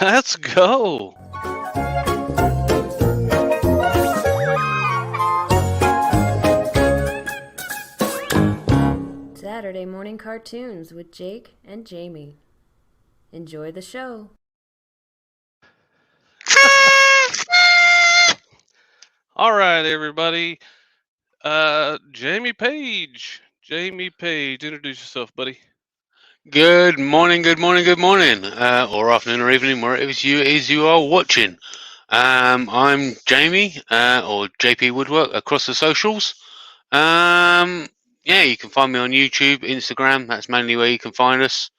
Let's go. Saturday morning cartoons with Jake and Jamie. Enjoy the show. All right, everybody. Jamie Page. Jamie Page, introduce yourself, buddy. Good morning, good morning, good morning, or afternoon or evening, wherever it is you are watching. I'm Jamie, or JP Woodwork across the socials. Yeah, you can find me on YouTube, Instagram. That's mainly where you can find us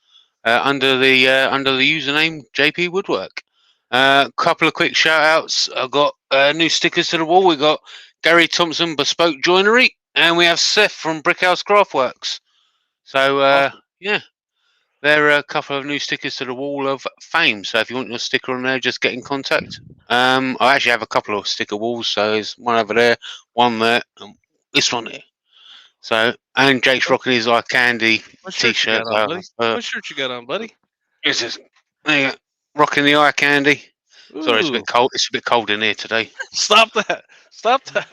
under the username JP Woodwork. Couple of quick shout outs. I've got new stickers to the wall. We got Gary Thompson Bespoke Joinery, and we have Seth from Brickhouse Craftworks. So Awesome. yeah. There are a couple of new stickers to the wall of fame. So if you want your sticker on there, just get in contact. I actually have a couple of sticker walls. So there's one over there, one there, and this one here. So and Jake's rocking his eye candy What shirt you t-shirt. got on, buddy? What shirt you got on, buddy? This is there you go, rocking the eye candy. Sorry, it's a Ooh. bit cold. It's a bit cold in here today. Stop that. Stop that.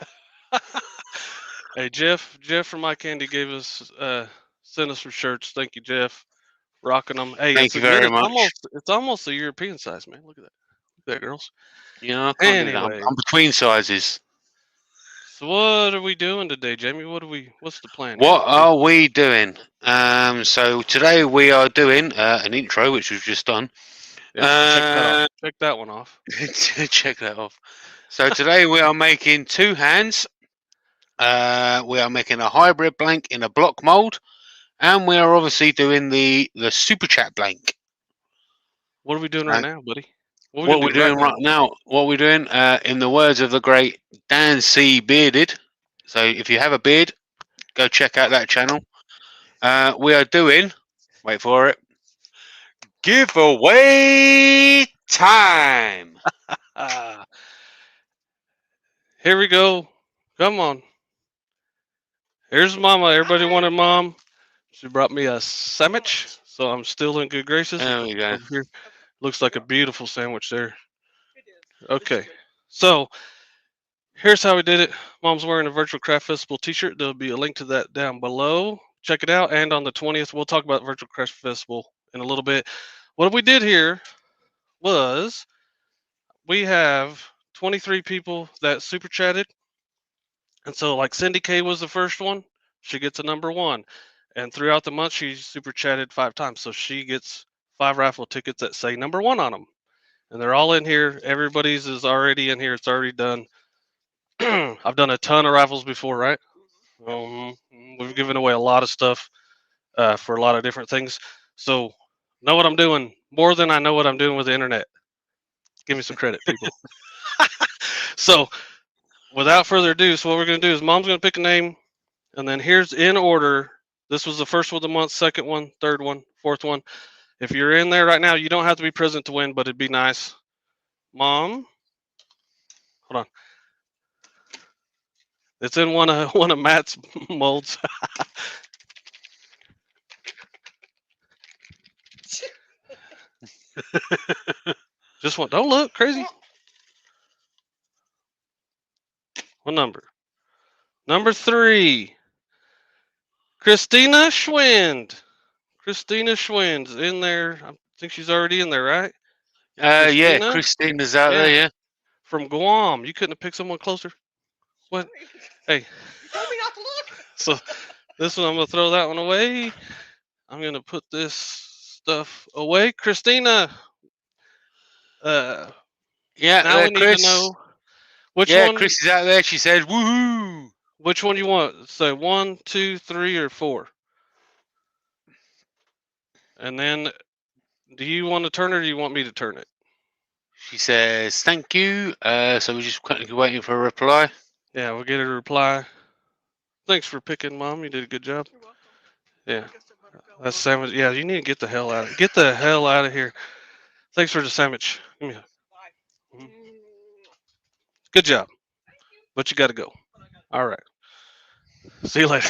Hey, Jeff from My Candy gave us sent us some shirts. Thank you, Jeff. Rocking them. Hey, Thank it's you a good. very much. It's almost a European size, man. Look at that. Look at that, girls. Yeah, I can't do that. Anyway. I'm between sizes. So what are we doing today, Jamie? What's the plan? What are we doing? So today we are doing an intro, which we've just done. Yeah, check that one off. Check that off. So today we are making two hands. We are making a hybrid blank in a block mold, and we are obviously doing the super chat blank. What are we doing right now, buddy? What we're doing right now? What we're doing, in the words of the great Dan C. Bearded. So if you have a beard, go check out that channel. We are doing. Wait for it. Giveaway time. Here we go. Come on. Here's Mama. Everybody wanted Mom. She brought me a sandwich, so I'm still in good graces. There we go. Over here. Looks like a beautiful sandwich there. Okay. So here's how we did it. Mom's wearing a Virtual Craft Festival t-shirt. There'll be a link to that down below. Check it out. And on the 20th, we'll talk about Virtual Craft Festival in a little bit. What we did here was we have 23 people that super chatted. And so like Cindy K was the first one. She gets a number 1. And throughout the month, she super chatted 5 times. So she gets 5 raffle tickets that say number 1 on them. And they're all in here. Everybody's is already in here. It's already done. I've done a ton of raffles before, right? We've given away a lot of stuff for a lot of different things. So know what I'm doing more than I know what I'm doing with the internet. Give me some credit, people. So without further ado, so what we're going to do is Mom's going to pick a name, and then here's in order. This was the first one of the month, second one, third one, fourth one. If you're in there right now, you don't have to be present to win, but it'd be nice. Mom, hold on. It's in one of Matt's molds. Just one. Don't look crazy. What number? Number 3. Christina Schwind. Christina Schwind's in there. I think she's already in there, right? Yeah, Christina's out there, yeah. From Guam. You couldn't have picked someone closer. What? Hey. You told me not to look. So this one, I'm going to throw that one away. I'm going to put this stuff away. Christina. Yeah, now we Chris. need to know which one. Chris is out there. She says, woohoo. Which one you want? So 1, 2, 3, or 4? And then, do you want to turn it or do you want me to turn it? She says, thank you. So we're just quickly waiting for a reply. Yeah, we'll get a reply. Thanks for picking, Mom. You did a good job. You're welcome. Yeah. That's sandwich. Yeah, you need to get the hell out. Get the hell out of here. Thanks for the sandwich. Give me a. Mhm. Good job. But you got to go. All right. See you later.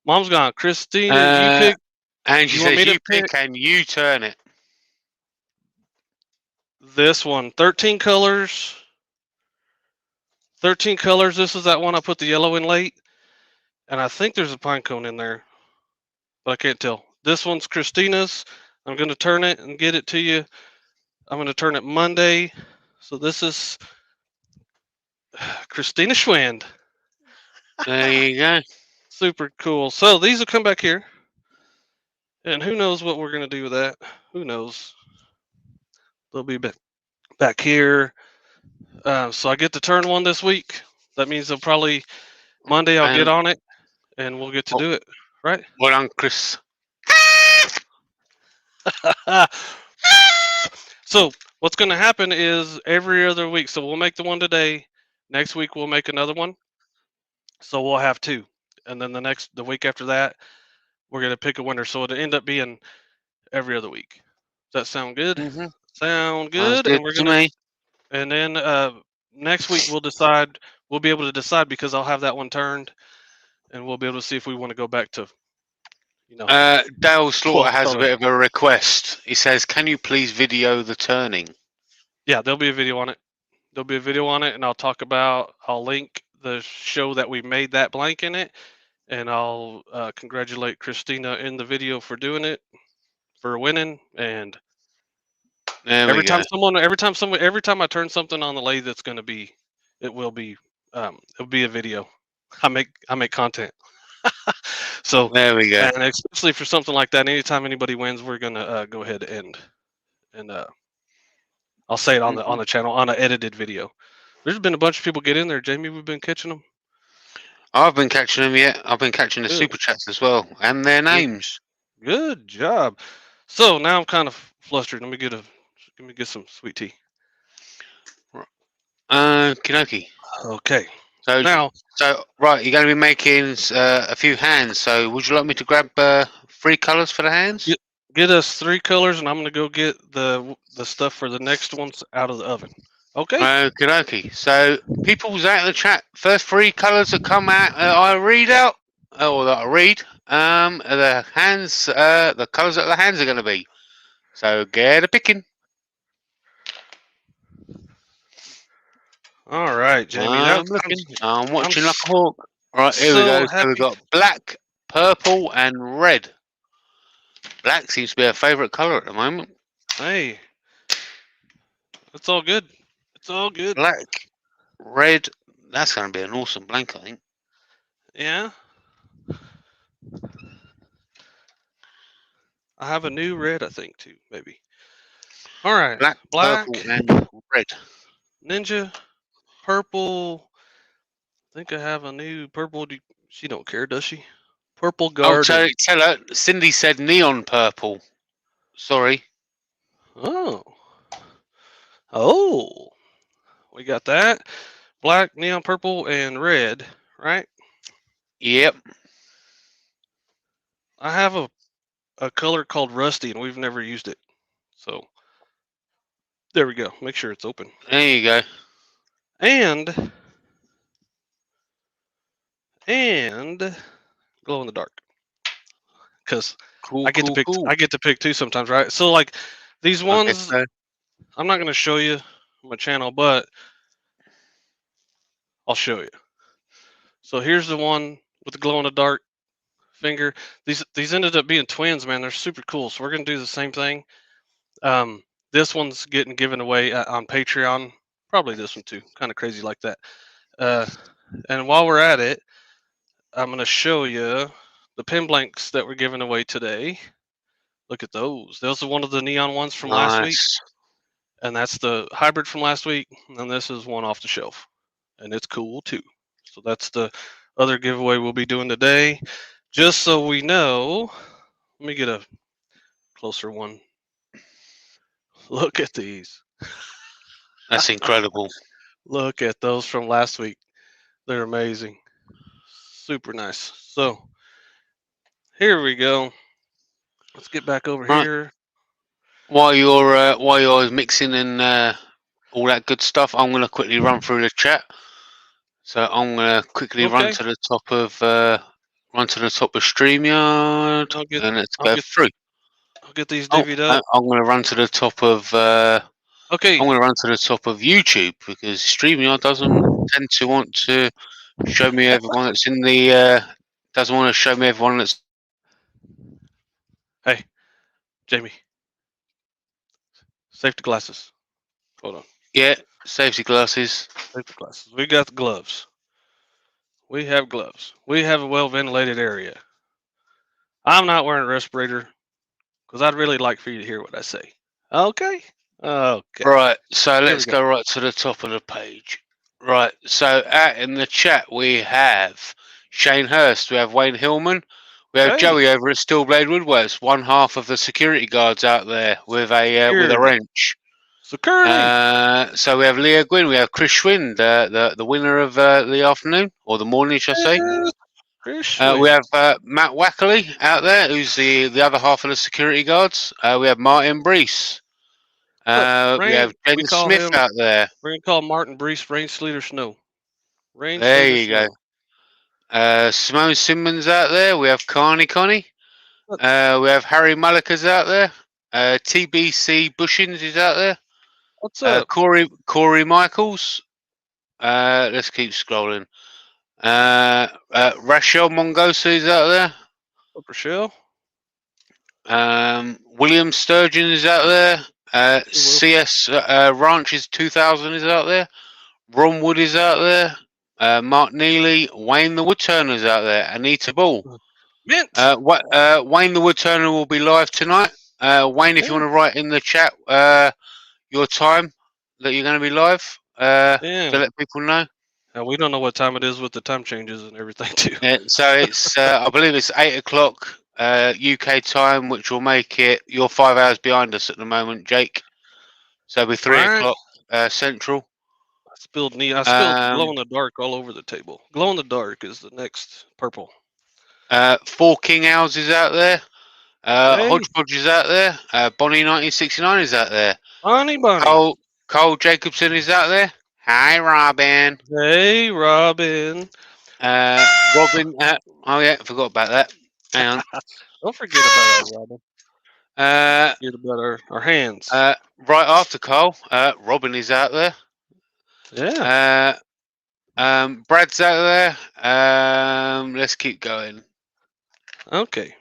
Mom's gone. Christina, you pick. Angie You want me says to you pick pick and you turn it. this one? 13 colors. 13 colors. This is that one I put the yellow in late. And I think there's a pine cone in there, but I can't tell. This one's Christina's. I'm going to turn it and get it to you. I'm going to turn it Monday. So this is Christina Schwand. There you go. Super cool. So these will come back here. And who knows what we're going to do with that? Who knows? They'll be back here. So I get to turn one this week. That means they'll probably Monday I'll get And on it and we'll get to do it. Right? well done, Chris. So what's going to happen is every other week. So we'll make the one today. Next week we'll make another one. So we'll have two, and then the week after that, we're going to pick a winner. So it'll end up being every other week. Does that sound good? Mm-hmm. Sound Sounds good. good And we're to gonna, me. and then next week we'll decide. We'll be able to decide because I'll have that one turned, and we'll be able to see if we want to go back to, Dale Slaughter 12 has a color. bit of a request. He says, "Can you please video the turning?" Yeah, there'll be a video on it. There'll be a video on it, and I'll link the show that we made that blank in it, and I'll congratulate Christina in the video for doing it, for winning. And There we every go. every time I turn something on the lathe, it will be a video. I make content. So, There we go. and especially for something like that, anytime anybody wins, we're gonna go ahead and I'll say it on the channel on an edited video. There's been a bunch of people get in there, Jamie. We've been catching them. I've been catching them yet. I've been catching the Good. super chats as well, and their names. Good job. So now I'm kind of flustered. Let me get some sweet tea. Kinoki. Okay. So Now, right, you're going to be making a few hands. So would you like me to grab 3 colors for the hands? Yeah. get us 3 colors, and I'm gonna go get the stuff for the next ones out of the oven. Okay. Kinoki. So people's out in the chat. First 3 colors that come out, I read out, or that I read. Are the hands, the colors that the hands are going to be. So get a picking. All right, Jamie. I'm looking. I'm watching like a hawk. Right, here we so go. So happy. we've got black, purple, and red. Black seems to be a favourite colour at the moment. Hey, it's all good. It's all good. Black, red. That's going to be an awesome blank, I think. Yeah. I have a new red, I think, too, maybe. All right. Black, purple, and red. Ninja, purple. I think I have a new purple. She don't care, does she? Purple guard. Oh, tell her. Cindy said neon purple. Sorry. Oh. Oh. We got that. Black, neon purple, and red, right? Yep. I have a color called rusty, and we've never used it. So there we go. Make sure it's open. There you go. And glow in the dark. Because Cool, I get to pick. I get to pick 2 sometimes, right? So like these ones, so. I'm not going to show you on my channel, but I'll show you. So here's the one with the glow in the dark finger. These ended up being twins, man. They're super cool. So we're going to do the same thing. This one's getting given away on Patreon. Probably this one too. Kind of crazy like that. And while we're at it, I'm going to show you the pin blanks that we're giving away today. Look at those. Those are one of the neon ones from last week. And that's the hybrid from last week. And this is one off the shelf. And it's cool too. So that's the other giveaway we'll be doing today. Just so we know, let me get a closer one. Look at these. That's incredible. Look at those from last week. They're amazing. Super nice. So here we go. Let's get back over here. While you're mixing and all that good stuff, I'm going to quickly run through the chat. So I'm going to quickly run to the top of run to the top of StreamYard, I'll get and let's I'll go get through. I'll get these Oh, divvied up. I'm going to run to the top of. Okay. I'm going to run to the top of YouTube because StreamYard doesn't tend to want to show me everyone that's in the. Doesn't want to show me everyone that's. Hey, Jamie. Safety glasses. Hold on. Yeah, safety glasses. Safety glasses. We got the gloves. We have gloves. We have a well ventilated area. I'm not wearing a respirator because I'd really like for you to hear what I say. Okay. Okay. Right, so Here we let's go. go right to the top of the page. Right, so out in the chat we have Shane Hurst, we have Wayne Hillman, we have Hey, Joey over at Steelblade Woodworks, one half of the security guards out there with a security. wrench. Security. So we have Leah Gwynn, we have Chris Schwinn, the winner of the afternoon or the morning, should I say? Yes, Chris We Wing. have Matt Wackley out there, who's the other half of the security guards. We have Martin Brees. Look, We Rain. have Jen We call Smith him. out there. We're gonna call Martin Brees Rain Sleeter Snow. Rain There Sleeter you go. Snow. Simone Simmons out there. We have Connie. Look, We have Harry Mullikas out there. TBC Bushins is out there. what's up, Corey Michaels. Let's keep scrolling. Rachel Mongosa is out there. Rochelle? William Sturgeon is out there. Will. CS Ranches 2000 is out there. Ron Wood is out there. Mark Neely, Wayne the Woodturner is out there. Anita Ball. Mint. Wayne the Woodturner will be live tonight. Wayne, if you want to write in the chat your time that you're going to be live to Yeah. let people know. Now, we don't know what time it is with the time changes and everything too. Yeah, so it's I believe it's 8 o'clock UK time, which will make it you're 5 hours behind us at the moment, Jake. So it'll be 3 o'clock Central. I spilled glow Um, in the dark all over the table. Glow in the dark is the next purple. Four King Owls is out there. Hey. Hodgepodge is out there. Bonnie 1969 is out there. Bonnie Bunny. Cole Jacobson is out there. Hi, Robin. Hey, Robin. Robin. Oh yeah, forgot about that. Hang on. Don't forget about us, Robin. Forget about our hands. Right after Cole, Robin is out there. Yeah. Brad's out there. Let's keep going. Okay.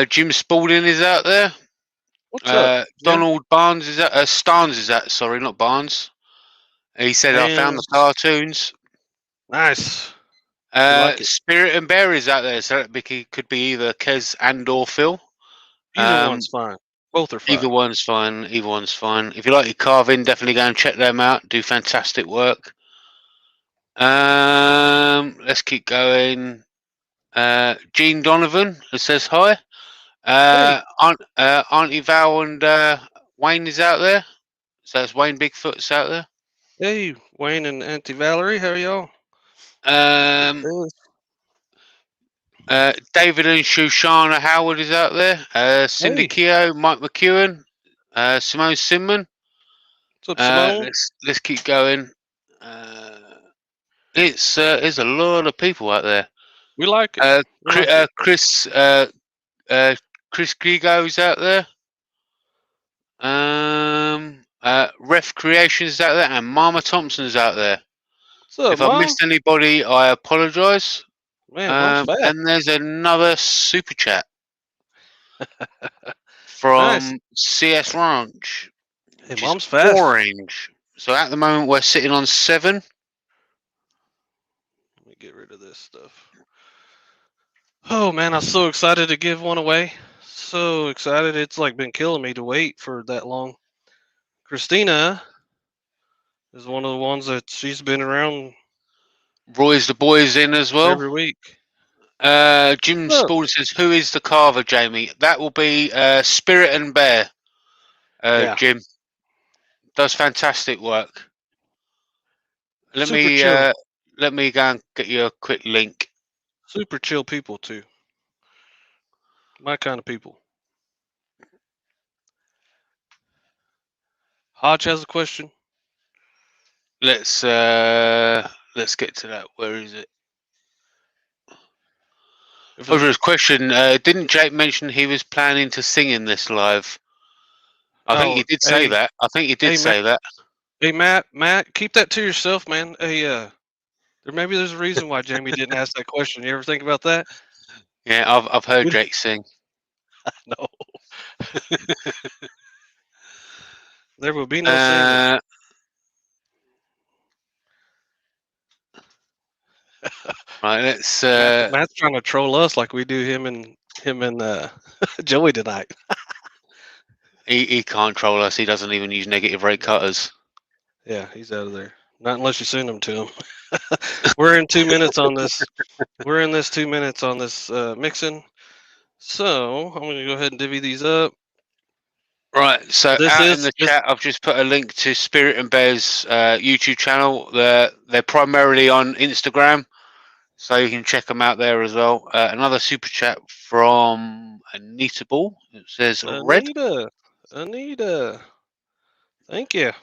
Jim Spalding is out there. What's up? Donald Barnes is out. Starnes is out. Sorry, not Barnes. He said, "I found the cartoons." Nice. Like it. Spirit and Bear is out there, so it could be either Kez and or Phil. Either one's fine. Both are fine. Either one's fine. Either one's fine. If you like your carving, definitely go and check them out. Do fantastic work. Let's keep going. Gene Donovan says hi. Hey. Auntie Val and Wayne is out there. So it's Wayne Bigfoot's out there. Hey, Wayne and Auntie Valerie, how are y'all? David and Shoshana Howard is out there. Cindy Keogh, Mike McEwen, Simone Simon. What's up, Simone? Let's keep going. There's a lot of people out there. We like it. Chris Grigo's out there. Ref Creations out there, and Mama Thompson's out there. What's up, If Mom? I missed anybody, I apologise. Man, Mom's back. And there's another super chat from CS Ranch. Hey, Mom's fast. Orange. So at the moment we're sitting on 7. Let me get rid of this stuff. Oh man, I'm so excited to give one away. So excited. It's like been killing me to wait for that long. Christina is one of the ones that she's been around Roy's the boys in as well. every week. Jim Spalding says, "Who is the carver, Jamie?" That will be Spirit and Bear. Jim does fantastic work. Let me go and get you a quick link. Super chill people too. My kind of people. Hodge has a question. Let's get to that. Where is it? If Roger's it's, question, didn't Jake mention he was planning to sing in this live? I think he oh, did say that. I think he did hey, Matt, say that. hey, Matt, keep that to yourself, man. Hey, there's a reason why Jamie didn't ask that question. You ever think about that? Yeah, I've heard We- Jake sing. no, there will be no singing. Uh, right, let's. Matt's trying to troll us like we do him and Joey tonight. He can't troll us. He doesn't even use negative rate cutters. Yeah, he's out of there. Not unless you send him to him. We're in 2 minutes on this. We're in this 2 minutes on this mixing. So I'm going to go ahead and divvy these up. Right, so This out in is the chat, I've just put a link to Spirit and Bear's YouTube channel. They're primarily on Instagram, so you can check them out there as well. Another super chat from Anita Ball. It says red. Anita. Thank you. I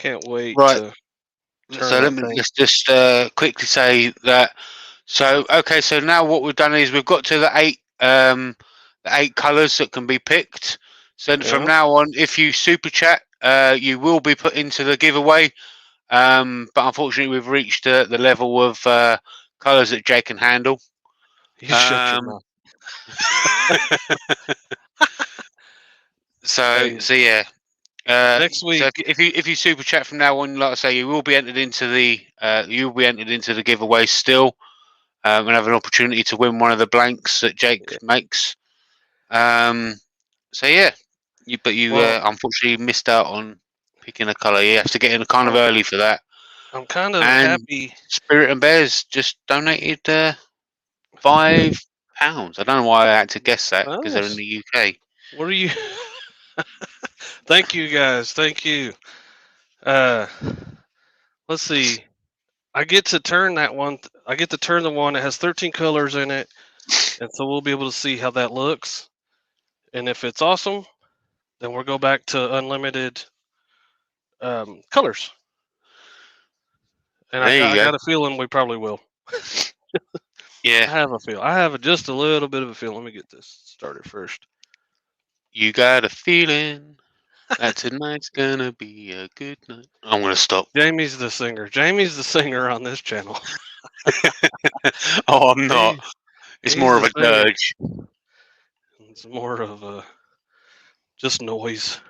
can't wait Right, to turn so that thing. let's just quickly say that. So okay, so now what we've done is we've got to the eight colours that can be picked. So from Yeah. now on, if you super chat, you will be put into the giveaway. But unfortunately, we've reached the level of colours that Jake can handle. You shut your mouth. So Hey, yeah. next So week. if you super chat from now on, like I say, you will be entered into the giveaway still, and have an opportunity to win one of the blanks that Jake Yeah. makes. So yeah, you Well, unfortunately missed out on picking a colour. You have to get in kind of I'm, early for that. I'm kind of And happy. Spirit and Bears just donated £5. I don't know why I had to guess that because they're in Nice. the UK. What are you? Thank you guys. Thank you. Uh, let's see. I get to turn that one. I get to turn the one that has 13 colors in it, and so we'll be able to see how that looks. And if it's awesome, then we'll go back to unlimited colors. And There I you go. got a feeling we probably will. Yeah, I have a feel. I have just a little bit of a feel. Let me get this started first. you got a feeling that tonight's gonna be a good night. I'm gonna stop. Jamie's the singer. Jamie's the singer on this channel. Oh, I'm not. He, It's he's more of the a singer. dirge. It's more of a just noise.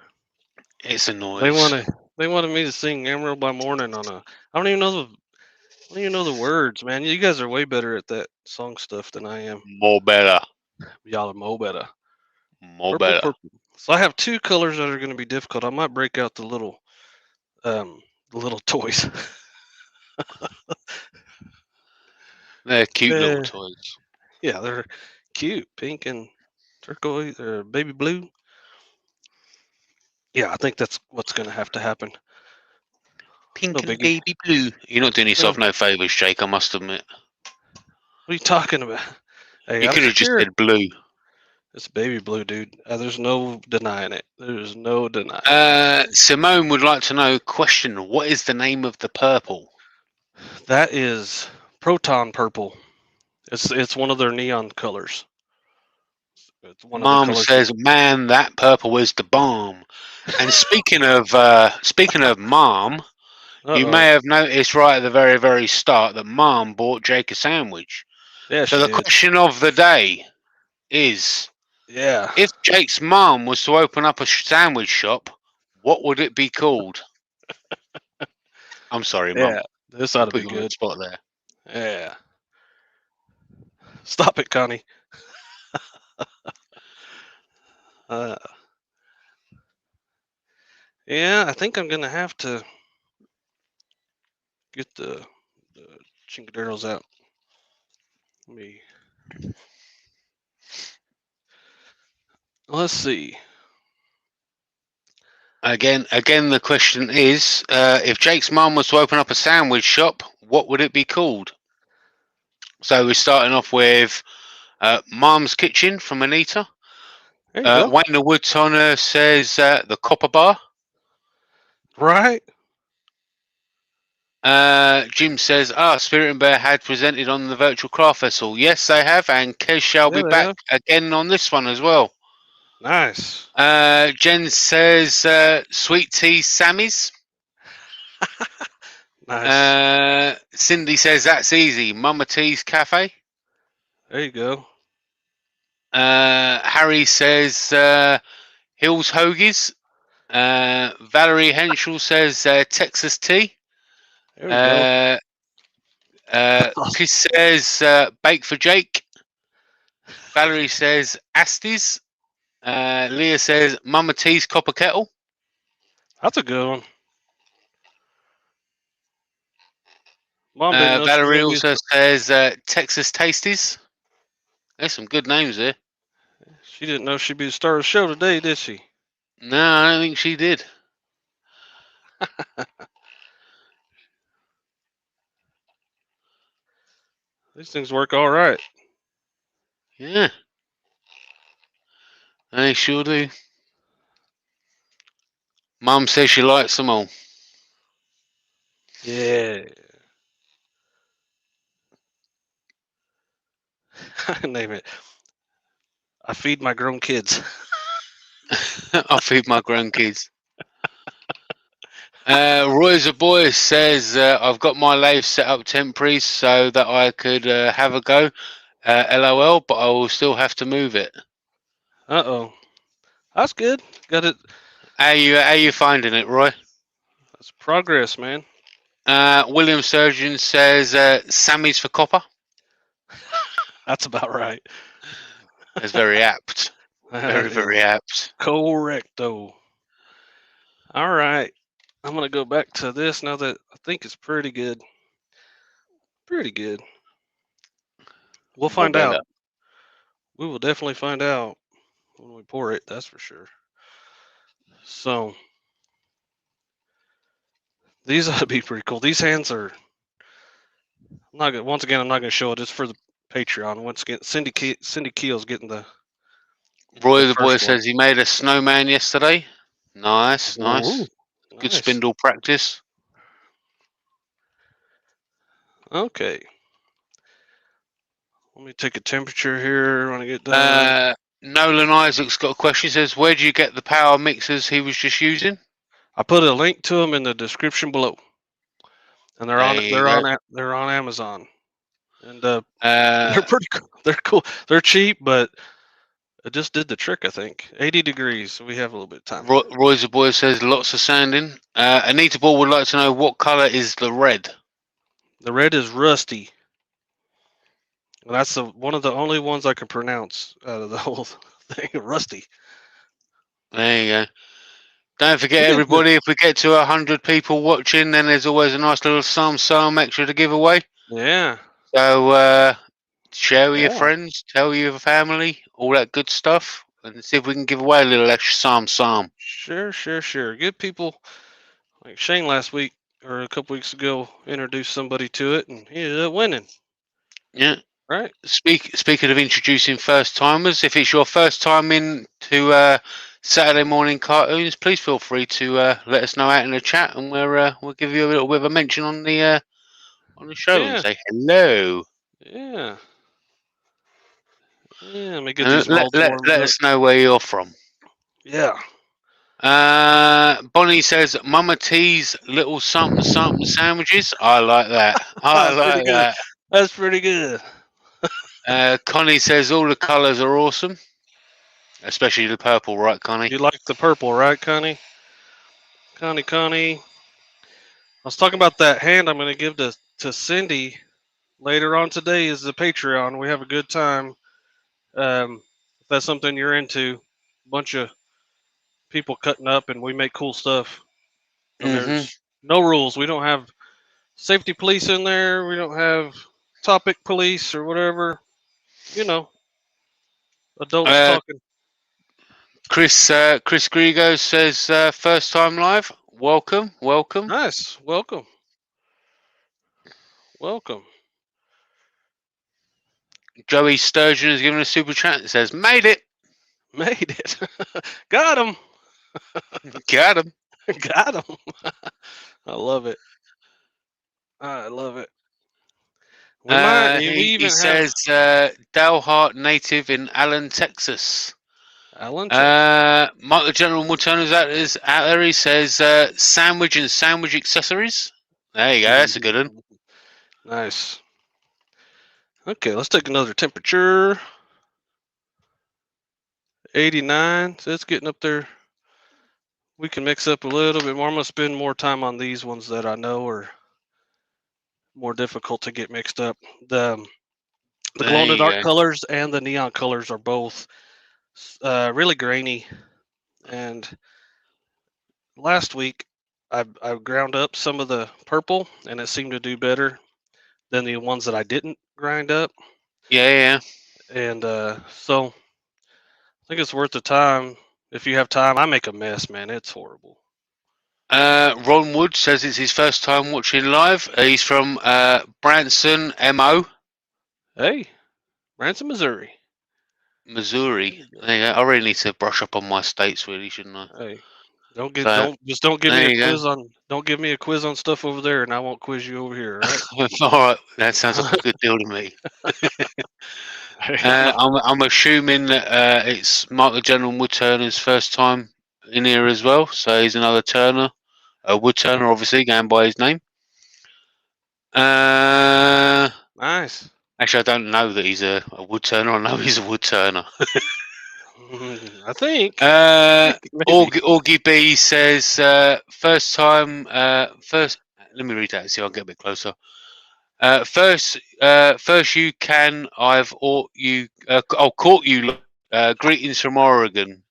It's a They noise. want to. They wanted me to sing "Emerald by Morning" on a. I don't even know the. I don't even know the words, man. You guys are way better at that song stuff than I am. More better. Y'all are mo better. More Purple, better. purple. So I have two colors that are going to be difficult. I might break out the little toys. They're cute little Eh, toys. yeah, they're cute, pink and turquoise or baby blue. Yeah, I think that's what's going to have to happen. No Pink and biggie. baby blue. You're not doing No, yourself no favours, Jake, I must admit. what are you talking about? Hey, You I could have just sure said blue. it's baby blue, dude. There's no denying it. There's no denying that. Simone would like to know, question, what is the name of the purple? That is proton purple. It's one of their neon colors. It's one of the Mom colors. says, man, that purple is the bomb. And speaking of mom, Uh you oh. may have noticed right at the very, very start that mom bought Jake a sandwich. Yeah, So she the did. question of the day is, Yeah. if Jake's mom was to open up a sandwich shop, what would it be called? I'm sorry, mum. Yeah. This I ought to put be you on the good. spot there. Yeah. Stop it, Connie. Uh, yeah, I think I'm gonna have to get the chingaderos out. Let me. Let's see. Again, the question is, if Jake's mum was to open up a sandwich shop, what would it be called? So we're starting off with Mum's Kitchen from Anita. There you go. Wayne the Woodtonner says the Copper Bar. Right. Jim says, Spirit and Bear had presented on the virtual craft festival. Yes, they have, and Kez shall Yeah, be they back have. again on this one as well. Nice. Jen says, Sweet Tea Sammy's. Nice. Cindy says, that's easy. Mama T's Cafe. There you go. Harry says, Hills Hoagies. Valerie Henschel says, Texas Tea. There we go. Chris says, Bake for Jake. Valerie says, Asties. Leah says, Mama T's Copper Kettle. That's a good one. Mom didn't know she was Valerie gonna also says, Texas Tasties. There's some good names there. She didn't know she'd be the star of the show today, did she? No, I don't think she did. These things work all right. Yeah. They sure do. Mum says she likes them all. Yeah. Name it. I feed my grown kids. I feed my grandkids. Roy's a boy says, I've got my lathe set up temporary so that I could have a go. LOL, but I will still have to move it. Uh-oh. That's good. Got it. How you finding it, Roy? That's progress, man. William Surgeon says, Sammy's for copper. That's about right. That's very apt. Very, very apt. Correcto. All right. I'm going to go back to this now that I think it's pretty good. Pretty good. We'll find out. Better. We will definitely find out when we pour it. That's for sure. So these ought to be pretty cool. These hands are. I'm not gonna, once again, I'm not going to show it. It's for the Patreon. Once again, Cindy Keel's getting the. Roy the the boy first one. says he made a snowman yesterday. Nice, nice. Ooh, Good nice. spindle practice. Okay. Let me take a temperature here when I get done. Nolan Isaac's got a question. He says, where do you get the power mixers he was just using? I put a link to them in the description below, and they're on Amazon, and they're pretty cool. They're cool. They're cheap, but it just did the trick. I think 80 degrees. So we have a little bit of time. Roy's the boy says lots of sanding. Anita Ball would like to know what color is the red. The red is rusty. And that's one of the only ones I can pronounce out of the whole thing. Rusty. There you go. Don't forget, everybody, if we get to 100 people watching, then there's always a nice little some extra to give away. Yeah. So share with your friends, tell your family, all that good stuff, and see if we can give away a little extra some. Sure. Good people like Shane last week or a couple weeks ago introduced somebody to it, and he ended up winning. Yeah. Right. Speaking of introducing first timers, if it's your first time in to Saturday morning cartoons, please feel free to let us know out in the chat, and we'll give you a little bit of a mention on the show and say hello. Yeah. Let me get these let us know where you're from. Yeah. Bonnie says, Mama T's little something sandwiches. I like that. I like that. That's pretty good. Connie says all the colours are awesome, especially the purple, right, Connie? You like the purple, right, Connie? Connie. I was talking about that hand I'm going to give to Cindy later on today is the Patreon. We have a good time. If that's something you're into, a bunch of people cutting up and we make cool stuff. And there's no rules. We don't have safety police in there. We don't have topic police or whatever. Adults talking. Chris Grigo says first time live. Welcome. Nice. Welcome. Joey Sturgeon has given a super chat that says, made it. Got him. Got him. Got him. I love it. I love it. We He even have says Dalhart native in Allen, Texas. Alan, Texas. Mike the General Woodturner's out there. He says sandwich and sandwich accessories. There you go. That's a good one. Nice. Okay, let's take another temperature. 89. So it's getting up there. We can mix up a little bit more. I'm gonna spend more time on these ones that I know are more difficult to get mixed up. The glow There in the you dark go. colors and the neon colors are both really grainy. And last week, I ground up some of the purple, and it seemed to do better than the ones that I didn't grind up. Yeah, And so I think it's worth the time. If you have time, I make a mess, man. It's horrible. yeah. Ron Wood says it's his first time watching live. He's from Branson, MO, Hey, Ransom, Missouri. There Missouri. you go. There you go. I really need to brush up on my states, really, shouldn't I? Hey, So don't give me there a you go. quiz on don't give me a quiz on stuff over there, and I won't quiz you over here. All All right, that sounds like a good deal to me. right. No. I'm assuming that it's Mark the General Wood Turner's first time in here as well. So he's another Turner, a Wood Turner, obviously going by his name. Uh, Nice. Actually, I don't know that he's a Wood Turner. I know he's a Wood Turner. I think. Uh, Maybe. Augie B says first time. First, let me read that. See if I can get a bit closer. First you can. I've caught you. Caught you. Greetings from Oregon.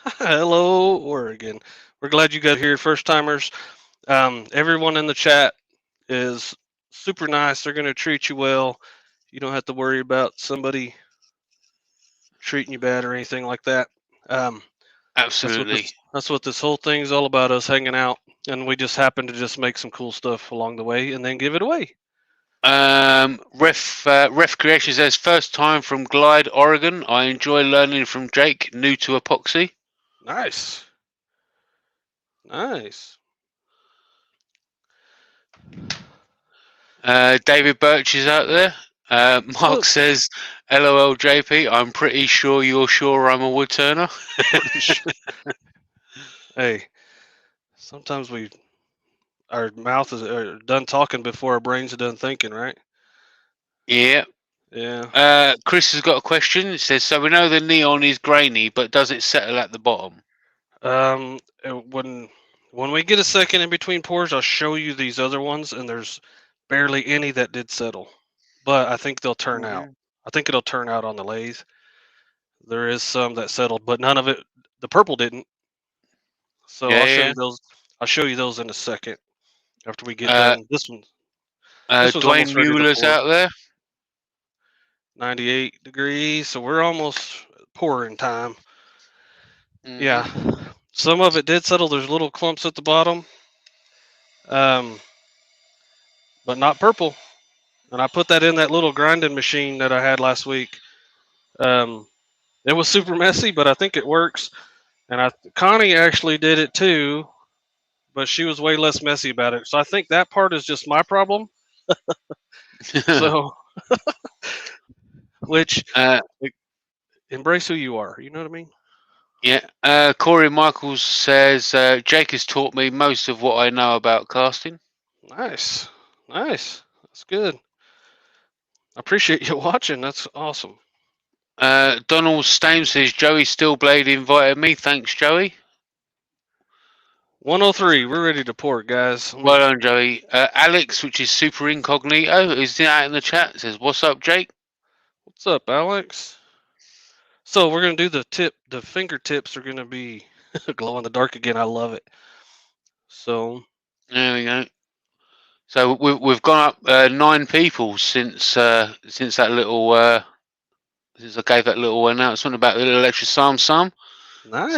Hello, Oregon. We're glad you guys are here, first timers. Everyone in the chat is super nice. They're going to treat you well. You don't have to worry about somebody treating you bad or anything like that. Um, Absolutely. that's what this whole thing is all about. Us hanging out, and we just happen to just make some cool stuff along the way, and then give it away. Ref Creation says first time from Glide, Oregon. I enjoy learning from Jake, new to epoxy. Nice, nice. David Birch is out there. Mark Look, says, "LOL, JP. I'm pretty sure you're sure I'm a wood turner." pretty sure. Hey, sometimes our mouth is done talking before our brains are done thinking, right? Yeah. Yeah. Chris has got a question. It says, "So we know the neon is grainy, but does it settle at the bottom?" When we get a second in between pours, I'll show you these other ones, and there's barely any that did settle, but I think they'll turn out. Mhm. I think it'll turn out on the lathe. There is some that settled, but none of it. The purple didn't. So I'll show Yeah, you those. I'll show you those in a second after we get yeah. done. This one's Dwayne almost ready to Mueller's pour. out there. 98 degrees, so we're almost pouring time. Yeah, Mhm. some of it did settle. There's little clumps at the bottom, um, but not purple. And I put that in that little grinding machine that I had last week. Um, it was super messy, but I think it works. And Connie actually did it too, but she was way less messy about it. So I think that part is just my problem. So, which uh, like, embrace who you are. You know what I mean? yeah. Corey Michaels says, "Jake has taught me most of what I know about casting." Nice, nice. That's good. I appreciate you watching. That's awesome. Donald Stame says, "Joey Stillblade invited me. Thanks, Joey." 103. We're ready to pour, guys. Well done, Joey. Alex, which is super incognito, is out in the chat. Says, "What's up, Jake?" What's up, Alex? So we're gonna do the tip. The fingertips are gonna be glow in the dark again. I love it. So There we go. So we've gone up 9 people since that little since I gave that little announcement about the little extra psalm. So nice.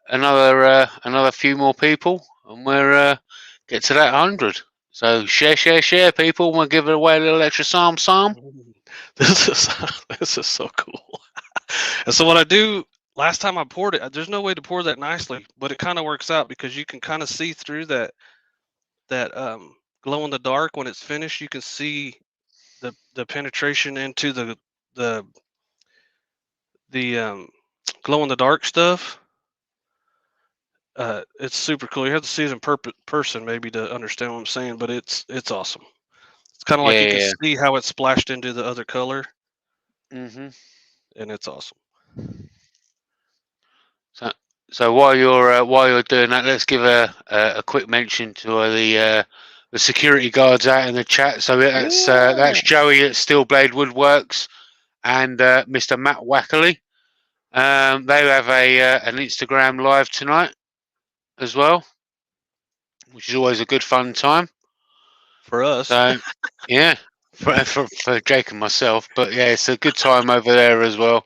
another few more people, and we're get to that 100. So share, people. We'll give it away a little extra psalm. This is this is so cool. And so what I do last time I poured it, there's no way to pour that nicely, but it kind of works out because you can kind of see through that glow in the dark when it's finished. You can see the penetration into the the glow in the dark stuff. It's super cool. You have to see it in person maybe to understand what I'm saying, but it's awesome. It's kind of like you can Yeah, see how it's splashed into the other color, yeah. and it's awesome. So, so while you're doing that, let's give a quick mention to the security guards out in the chat. So Yeah. that's Joey at Steel Blade Woodworks and Mr. Matt Wackerley. They have an Instagram live tonight as well, which is always a good fun time. For us. So yeah, for Jake and myself, but yeah, it's a good time over there as well.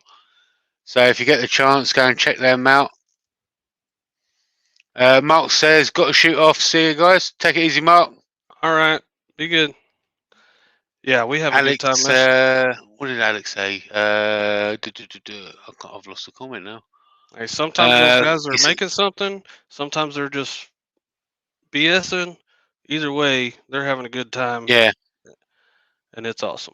So if you get the chance, go and check them out. Mark says, "Got to shoot off. See you guys. Take it easy, Mark." All right. Be good. Yeah, we have a good time. Alex, what did Alex say? I've lost the comment now. Hey, sometimes those guys are He said, making something. Sometimes they're just BSing. Either way, they're having a good time, yeah. and it's awesome.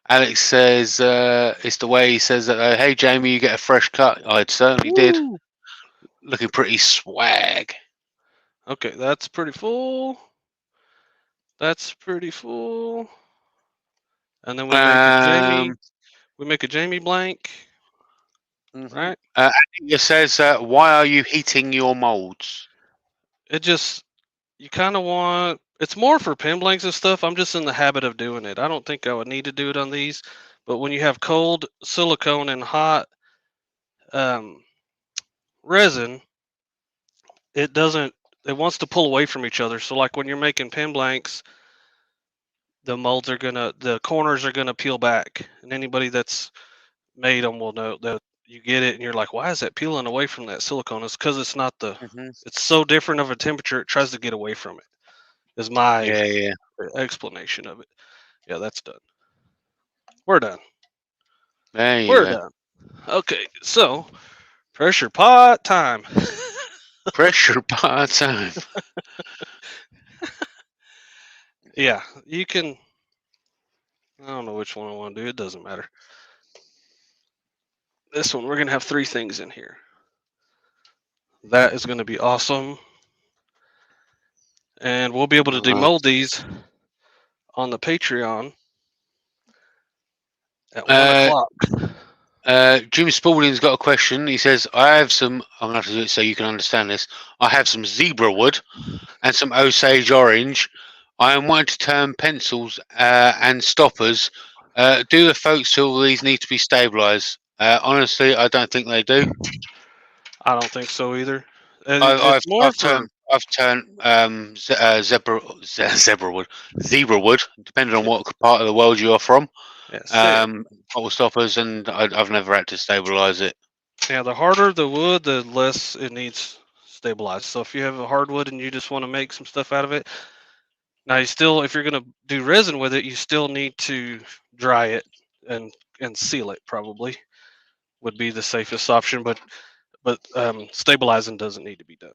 Alex says it's the way he says that. Hey, Jamie, you get a fresh cut. I certainly did. Woo! Looking pretty swag. Okay, that's pretty full. That's pretty full. And then we make a Jamie. Um, We make a Jamie blank, right? It says, "Why are you heating your molds?" It just you kind of want. It's more for pin blanks and stuff. I'm just in the habit of doing it. I don't think I would need to do it on these, but when you have cold silicone and hot um, resin, it doesn't. It wants to pull away from each other. So like when you're making pin blanks, the corners are gonna peel back, and anybody that's made them will know that you get it, and you're like, why is that peeling away from that silicone? It's because it's not the. Hmm. It's so different of a temperature. It tries to get away from it. Is my Yeah, yeah. explanation of it. Yeah, that's done. We're done. There you We're go. done. Okay, so pressure pot time. Pressure part time. Yeah, you can. I don't know which one I want to do. It doesn't matter. This one, we're going to have 3 things in here. That is going to be awesome. And we'll be able to demold these on the Patreon at 1 o'clock. Jim Spalding's got a question. He says, "I have some. I'm going to have to do it so you can understand this. I have some zebra wood and some Osage orange. I am wanting to turn pencils and stoppers. Do the folks feel these need to be stabilised? Honestly, I don't think they do. I don't think so either. I've It's more for. I've turned zebra wood, depending on what part of the world you are from. Yeah, same. Bottle stoppers, and I've never had to stabilise it. Yeah, the harder the wood, the less it needs stabilized. So if you have a hardwood and you just want to make some stuff out of it, now you still, if you're going to do resin with it, you still need to dry it and seal it. Probably would be the safest option, but stabilizing doesn't need to be done.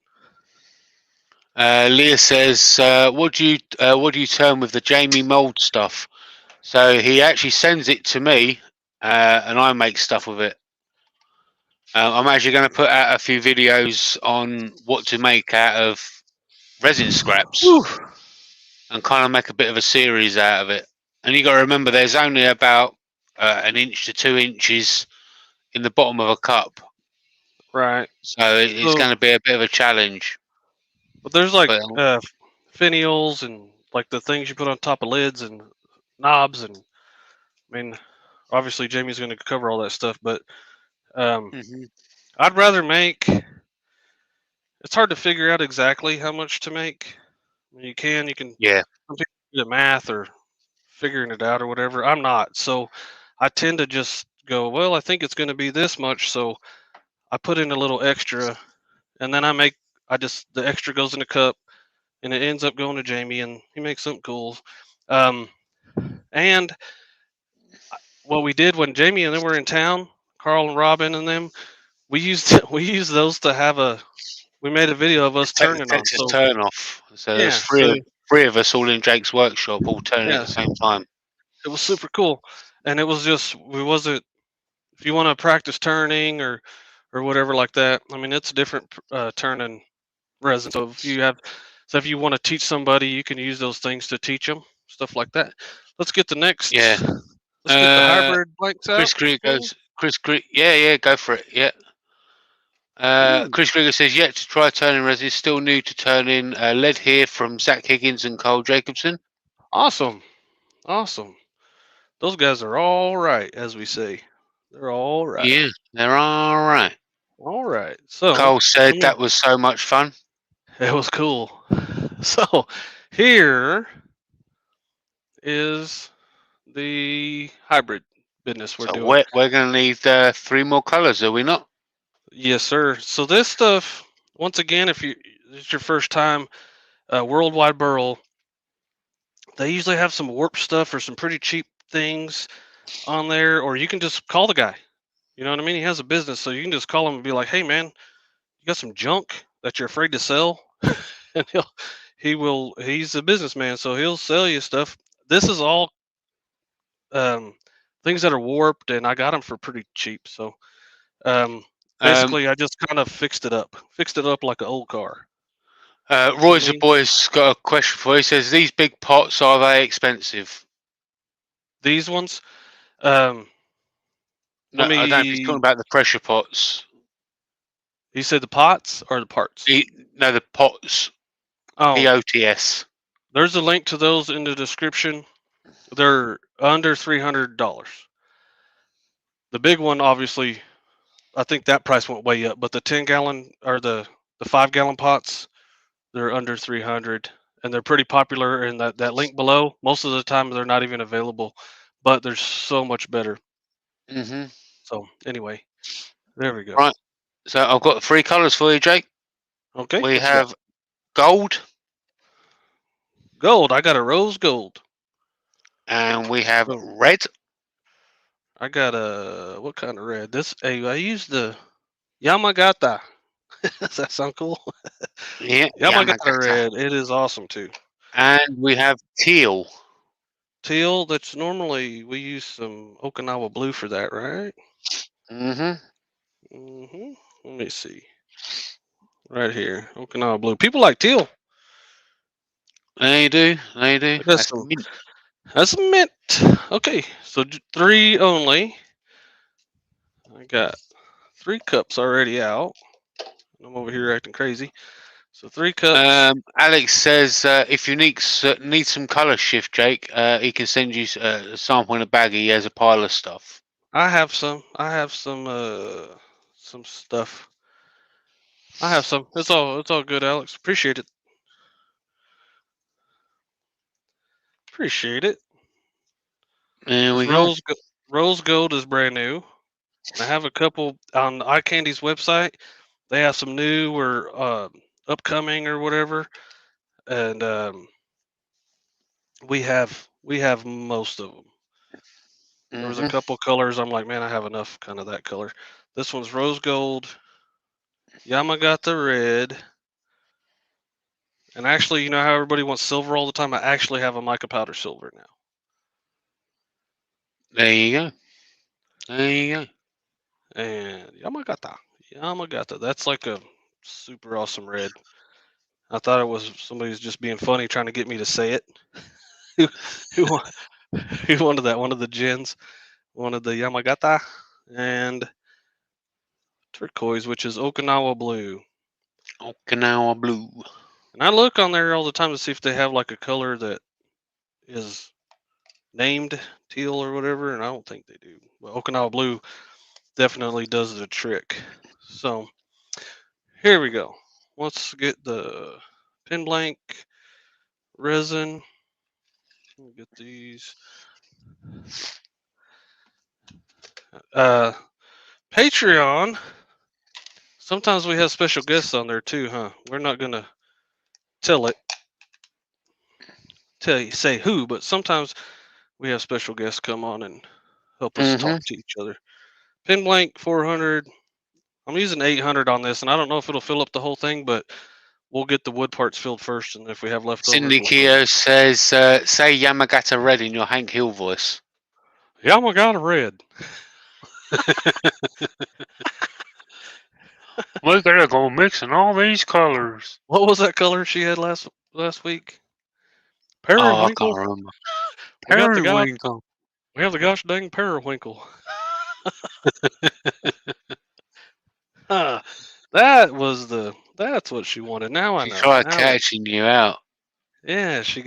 Leah says, what do you turn with the Jamie mold stuff?" So he actually sends it to me, and I make stuff with it. I'm actually going to put out a few videos on what to make out of resin scraps Whew. and kind of make a bit of a series out of it. And you got to remember, there's only about 1 inch to 2 inches in the bottom of a cup, Right. so it's So, going to be a bit of a challenge. but there's like But finials and like the things you put on top of lids and knobs, and I mean, obviously Jamie's going to cover all that stuff, but mhm. I'd rather make. It's hard to figure out exactly how much to make. You can Yeah, some people do the math or figuring it out or whatever. I'm not, so I tend to just go, well, I think it's going to be this much, so I put in a little extra, and then I just the extra goes in a cup, and it ends up going to Jamie, and he makes something cool. Um, and what we did when Jamie and them were in town, Carl and Robin and them, we used we used those to have a. We made a video of us turning on. Texas So turn off. So there's yeah, so 3 of us all in Jake's workshop, all turning at Yeah, the same time. it was super cool, and it was just we wasn't. If you want to practice turning or whatever like that, I mean it's a different turning resin. So if you want to teach somebody, you can use those things to teach them stuff like that. Let's get the Yeah. next. Let's get the Uh, hybrid blanks out. Chris Greer Jamie. goes. Chris Greer. Yeah, go for it. Yeah. Ooh, Chris Grigger says yet to try turning resin. Still new to turning. Lead here from Zach Higgins and Cole Jacobson. awesome, awesome. Those guys are all right, as we say. They're all right. Yeah, they're all right. All right. So Cole said let me. that was so much fun. It was cool. So here is the hybrid business we're So doing. we're going to need 3 more colours, are we not? Yes, sir. So this stuff, once again, if it's your first time, Worldwide Burl, they usually have some warp stuff or some pretty cheap things on there, or you can just call the guy. You know what I mean? He has a business, so you can just call him and be like, "Hey, man, you got some junk that you're afraid to sell?" And he's a businessman, so he'll sell you stuff. This is all um, things that are warped, and I got them for pretty cheap. So um, Um, basically, I just kind of fixed it up like an old car. You know what I Roy's the mean? boy's got a question for you. He says, these big pots, are they expensive? These ones, um, No, let I don't know if he's talking me. about the pressure pots. You said the pots or the parts? No, the pots. Oh, POTS. there's a link to those in the description. They're under $300. The big one, obviously, I think that price went way up. But the 10-gallon or the 5-gallon pots, they're under 300, and they're pretty popular. And that link below, most of the time they're not even available, but they're so much better. Mm-hmm. So anyway, there we go. Right. So I've got 3 colours for you, Jake. Okay, We what you got? have gold Gold. I got a rose gold. and we have So red. I got a what kind of red? This hey, I use the Yamagata. Does that sound cool? Yeah, Yamagata Yamagata. red. It is awesome too. And we have teal. Teal. That's normally we use some Okinawa blue for that, right? Mm-hmm. Let me see. Right here, Okinawa blue. People like teal. They do. They do. I got That's some. mint. That's mint. Okay, so 3 only. I got 3 cups already out. I'm over here acting crazy. So 3 cups. Alex says if you need some colour shift, Jake, he can send you a sample in a bag. He has a pile of stuff. I have some. I have some stuff. I have some. It's all good, Alex. Appreciate it. Appreciate it. There This we go. rose gold is brand new. I have a couple on iCandy's website. They have some new or upcoming or whatever, and we have most of them. There was a Mm-hmm. couple colors. I'm like, man, I have enough kind of that color. This one's rose gold. Yamagata red. And actually, you know how everybody wants silver all the time? I actually have a mica powder silver now. There you go. There you go. And Yamagata. That's like a super awesome red. I thought it was somebody's just being funny trying to get me to say it. who, who, wa- who wanted that? One of the gens wanted the Yamagata and turquoise, which is Okinawa blue. Okinawa blue. And I look on there all the time to see if they have like a color that is named teal or whatever, and I don't think they do. But Okinawa blue definitely does the trick. So here we go. Let's get the pin blank resin. Let me get these. Uh, Patreon. Sometimes we have special guests on there too, huh? We're not gonna tell it, say who, but sometimes we have special guests come on and help us Mm-hmm. talk to each other. Pin blank 400. I'm using 800 on this, and I don't know if it'll fill up the whole thing, but we'll get the wood parts filled first, and if we have leftovers, Cindy we'll throw. Keogh says, say Yamagata Red in your Hank Hill voice. Yamagata Red. We're gonna go mixing all these colors. What was that color she had last week? Oh, I can't Periwinkle. remember. We got the gosh. Periwinkle. We have the gosh dang periwinkle. That was the. That's what she wanted. Now I She know. tried Now, catching you out. yeah, she.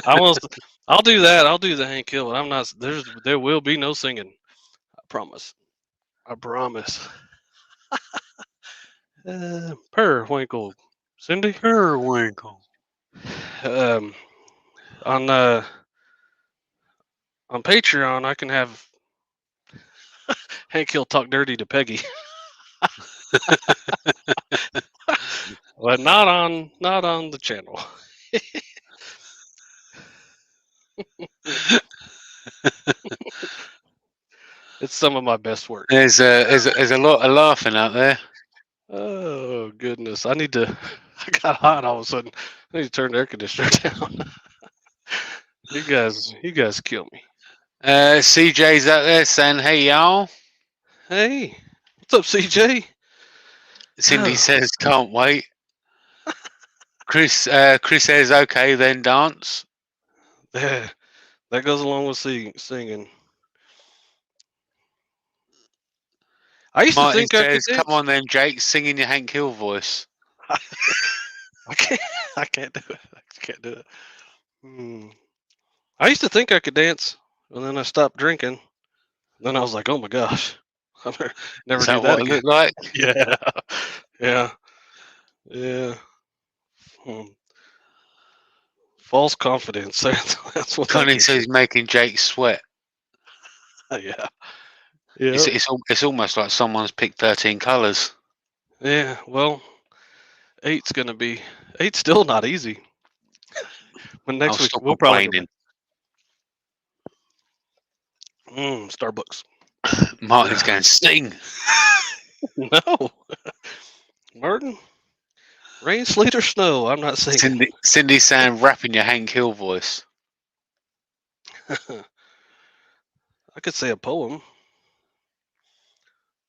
I will. I'll do that. I'll do the Hank Hill. But I'm not. There will be no singing. I promise. I promise. Periwinkle, Cindy. Periwinkle. Um, on Patreon, I can have Hank Hill talk dirty to Peggy, but not on the channel. It's some of my best work. There's a lot of laughing out there. Oh goodness, I need to. I got hot all of a sudden. I need to turn the air conditioner down. You guys kill me. CJ's out there saying, "Hey y'all." Hey, what's up, CJ? Cindy says, "Can't wait." Chris says, "Okay, then dance." Yeah, that goes along with singing. I used to Martin think I could says, "Come dance. on then, Jake, sing in your Hank Hill voice." I can't. I can't do it. I can't do it. I used to think I could dance, and then I stopped drinking. Then I was like, oh my gosh, I better never Is do that that what it again. looked like? Yeah, yeah, yeah. Hmm. False confidence. That's what that Connie gives says, "Making Jake sweat." you. Yeah, yeah, It's almost like someone's picked 13 colours. yeah. Well, eight's still not easy. But I'll next week stop we'll probably go complaining. back. Starbucks. Martin's going, "Sing." No, Martin. Rain, sleet, or snow. I'm not singing. Cindy's saying, "Rap in your Hank Hill voice." I could say a poem.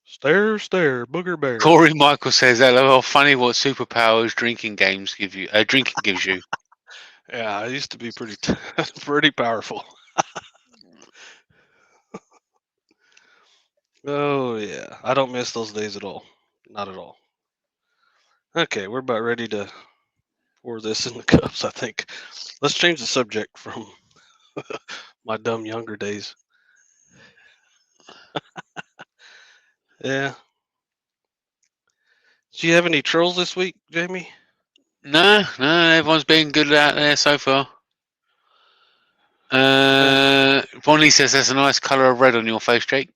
Stare, stare, booger bear. Corey Michael says, "LOL, funny what superpowers drinking games give you. Drinking gives you." Yeah, I used to be pretty pretty powerful. Oh yeah, I don't miss those days at all. Not at all. Okay, we're about ready to pour this in the cups. I think. Let's change the subject from my dumb younger days. Yeah. Do you have any trolls this week, Jamie? No, everyone's been good out there so far. Bonnie says, "There's a nice colour of red on your face, Jake."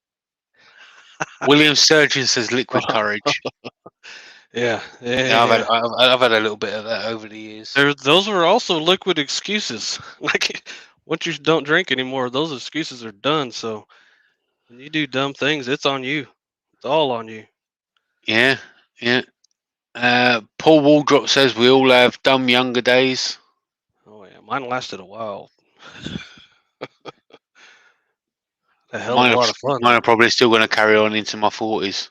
William Sturgeon says, "Liquid courage." Yeah, Yeah, yeah. I've had a little bit of that over the years. Those were also liquid excuses. Like once you don't drink anymore, those excuses are done. So when you do dumb things, it's on you. It's all on you. Yeah, yeah. Paul Waldrop says, "We all have dumb younger days." Oh yeah, mine lasted a while. A hell of Mine a are, lot of fun mine though. are probably still going to carry on into my 40s.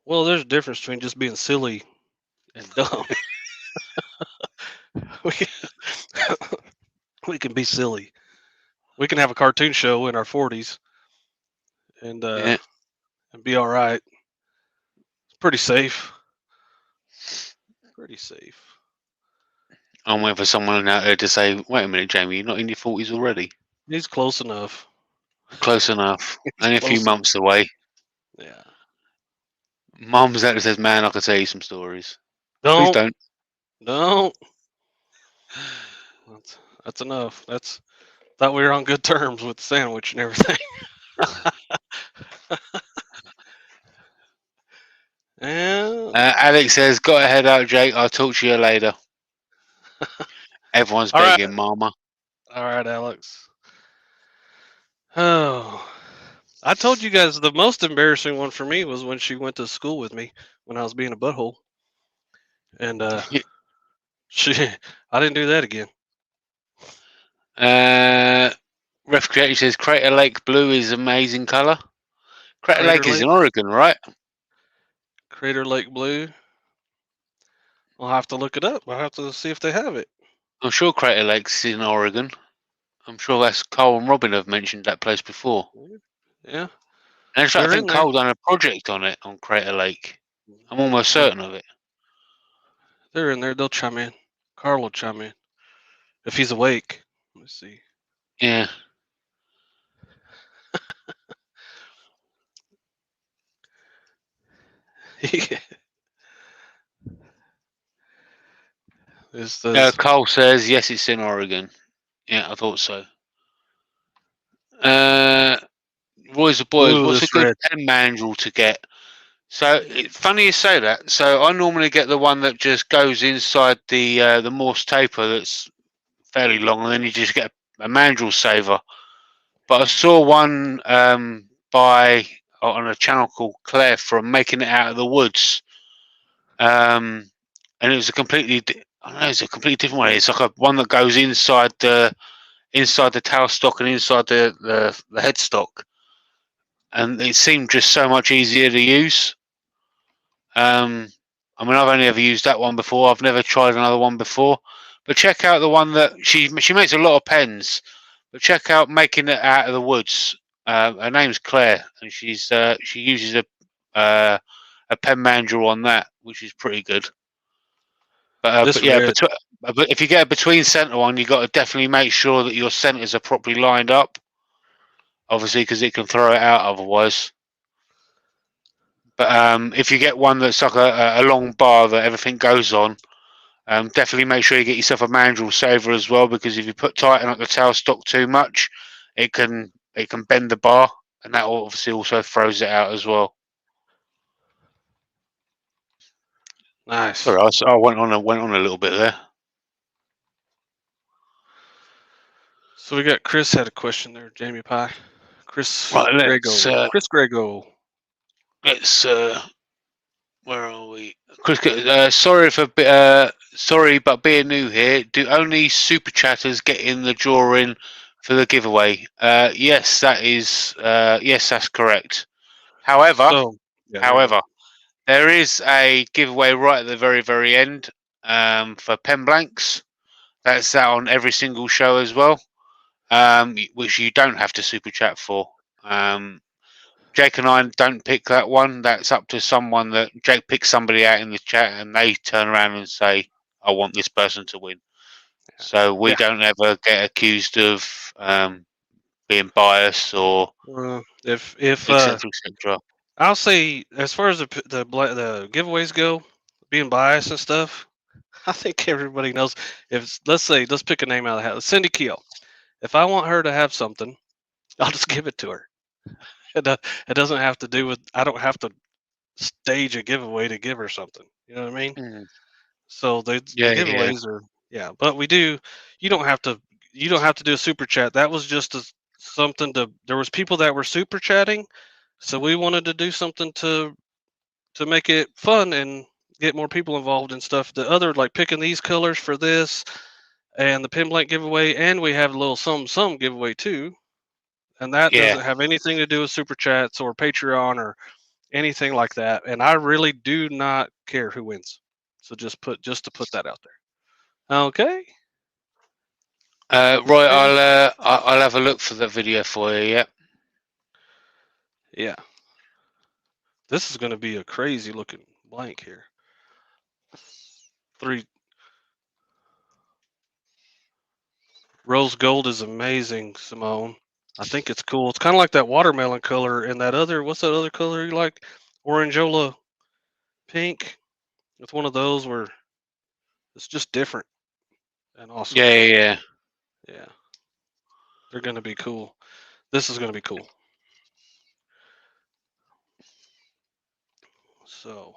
Well, there's a difference between just being silly and dumb. we, can, we can be silly. We can have a cartoon show in our 40s and Yeah. and be all right. It's pretty safe. Pretty safe. I'm waiting for someone out there to say, "Wait a minute, Jamie, you're not in your 40s already." He's close enough. Close enough. Only a few Close months away. Yeah. Mum's out there says, "Man, I could tell you some stories." Please Don't. don't. Don't. That's enough. Thought we were on good terms with the sandwich and everything. And Alex says, "Got to head out, Jake. I'll talk to you later." Everyone's all right, begging, Mama. all right, Alex. Oh, I told you guys the most embarrassing one for me was when she went to school with me when I was being a butthole. And she, I didn't do that again. Ref Creator says Crater Lake blue is amazing color. Crater Crater Lake is in Lake, Oregon, right? Crater Lake Blue. I'll have to look it up. I'll have to see if they have it. I'm sure Crater Lake's in Oregon. I'm sure that's Cole and Robin have mentioned that place before. Yeah, And actually, I they're in think there. Cole done a project on it on Crater Lake. I'm almost Yeah, certain of it. they're in there. They'll chime in. Carl will chime in if he's awake. Let's see. Yeah. This does. Cole says yes, it's in Oregon. Yeah, I thought so. Roy's the boys. Ooh, What's a this good red. pen mandrel to get? So funny you say that. So I normally get the one that just goes inside the Morse taper that's fairly long, and then you just get a mandrel saver. But I saw one by on a channel called Claire from Making It Out of the Woods, and it was a completely I don't know, it's a completely different one. It's like a one that goes inside the tailstock and inside the headstock, and it seemed just so much easier to use. I mean, I've only ever used that one before. I've never tried another one before. But check out the one that she makes a lot of pens. But check out Making It Out of the Woods. Her name's Claire, and she uses a pen mandrel on that, which is pretty good. This But yeah, red. but if you get a between center one, you got to definitely make sure that your centers are properly lined up. Obviously, because it can throw it out otherwise. But if you get one that's like a long bar that everything goes on, definitely make sure you get yourself a mandrel saver as well, because if you put tighten up the tailstock too much, it can bend the bar, and that obviously also throws it out as well. Nice. Sorry, I went on a little bit there. So we got Chris had a question there, Jamie Pie. Chris Right, Grego. Chris Grego. let's where are we? Chris, sorry, but being new here, do only super chatters get in the drawing for the giveaway? Yes, that's correct. However, So yeah, there you go. however, there is a giveaway right at the very, very end for pen blanks. That's out on every single show as well, which you don't have to super chat for. Jake and I don't pick that one. That's up to someone that Jake picks somebody out in the chat, and they turn around and say, "I want this person to win." So we Yeah. don't ever get accused of being biased or If etc. etc. I'll say as far as the giveaways go, being biased and stuff, I think everybody knows. If let's pick a name out of the hat, Cindy Keel. If I want her to have something, I'll just give it to her. It doesn't have to do with. I don't have to stage a giveaway to give her something. You know what I mean? Mm. So the Yeah, yeah, giveaways are but we do. You don't have to. You don't have to do a super chat. That was just something to. There was people that were super chatting, so we wanted to do something to make it fun and get more people involved and stuff. The other like picking these colors for this and the pin blank giveaway, and we have a little some giveaway too. And that yeah. doesn't have anything to do with super chats or Patreon or anything like that. And I really do not care who wins. So just to put that out there. Okay. Right, Maybe. I'll have a look for the video for you. Yeah. Yeah. This is going to be a crazy looking blank here. Three. Rose gold is amazing, Simone. I think it's cool. It's kind of like that watermelon color and that other. What's that other color you like? Orangeola pink. It's one of those where it's just different and awesome. Yeah, yeah, yeah. Yeah. They're going to be cool. This is going to be cool. So,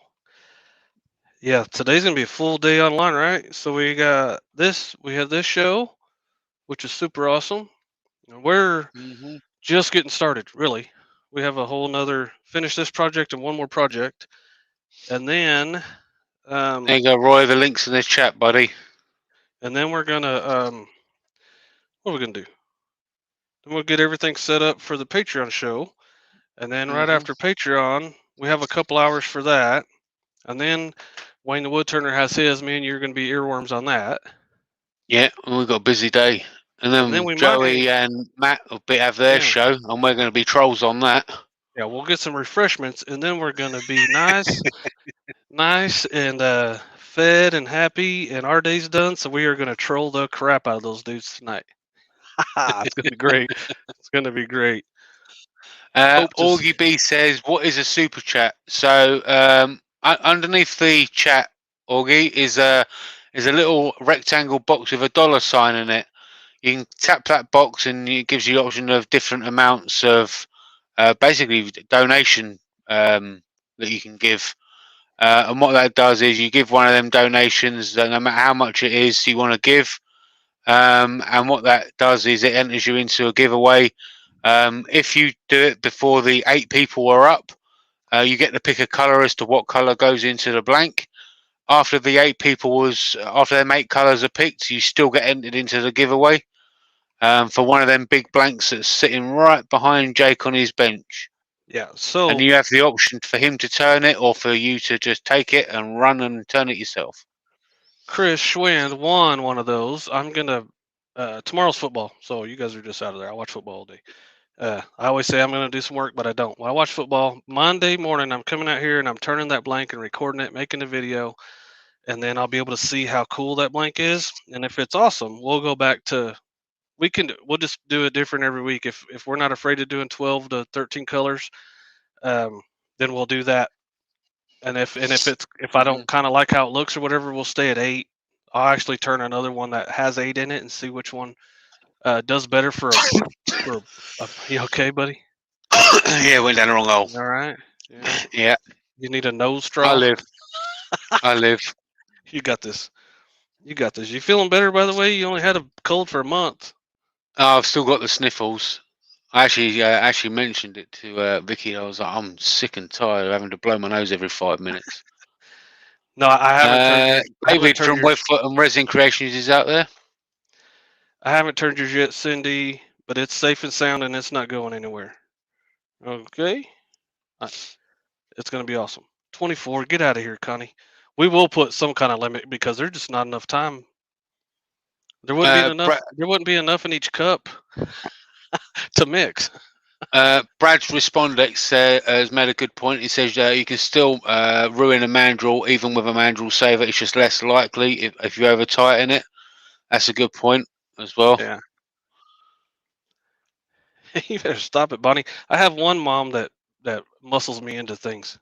yeah, today's going to be a full day online, right? So we have this show, which is super awesome. And we're Mm-hmm. just getting started, really. We have a whole nother finish this project and one more project. And then There you go, Roy. The link's in the chat, buddy. And then we're gonna what are we gonna do? Then we'll get everything set up for the Patreon show, and then right Mhm. after Patreon, we have a couple hours for that, and then Wayne the Woodturner has his. Me and you're gonna be earworms on that, Yeah, and we've got a busy day. And and then then we might, Joey and Matt will have their yeah, show, and we're going to be trolls on that. yeah, we'll get some refreshments, and then we're gonna be nice and fed and happy, and our day's done. So we are gonna troll the crap out of those dudes tonight. It's gonna be great. It's gonna be great. Hope to. Augie B says, "What is a super chat?" So underneath the chat, Augie, is a little rectangle box with a dollar sign in it. You can tap that box, and it gives you the option of different amounts of basically donation that you can give. And what that does is you give one of them donations, no matter how much it is you want to give. And what that does is it enters you into a giveaway. If you do it before the 8 people are up, you get to pick a color as to what color goes into the blank. After the 8 people after them 8 colors are picked, you still get entered into the giveaway for one of them big blanks that's sitting right behind Jake on his bench. Yeah. And So you have the option for him to turn it or for you to just take it and run and turn it yourself. Chris Schwind won one of those. I'm gonna tomorrow's football, so you guys are just out of there. I watch football all day. I always say I'm gonna do some work, but I don't. When I watch football Monday morning, I'm coming out here and I'm turning that blank and recording it, making a video, and then I'll be able to see how cool that blank is. And if it's awesome, we'll go back to we'll just do it different every week. If we're not afraid of doing 12 to 13 colors, um, then we'll do that. And if I don't kind of like how it looks or whatever, we'll stay at 8. I'll actually turn another one that has 8 in it and see which one does better for you okay, buddy? Yeah, went down the wrong hole. All right. Yeah. Yeah, You need a nose I straw. live. I live. You got this. You got this. You feeling better, by the way? You only had a cold for a month. Oh, I've still got the sniffles. I actually mentioned it to Vicky. I was like, I'm sick and tired of having to blow my nose every 5 minutes. No, I haven't turned yours. I haven't David turned from yours. Webfoot and Resin Creations is out there. I haven't turned yours yet, Cindy, but it's safe and sound and it's not going anywhere. Okay. It's going to be awesome. 24. Get out of here, Connie. We will put some kind of limit because there's just not enough time. There wouldn't be enough. There wouldn't be enough in each cup to mix. Brad's Respondex has made a good point. He says you can still ruin a mandrel even with a mandrel saver. It's just less likely if you over tighten it. That's a good point as well. Yeah. You better stop it, Bonnie. I have one mom that muscles me into things.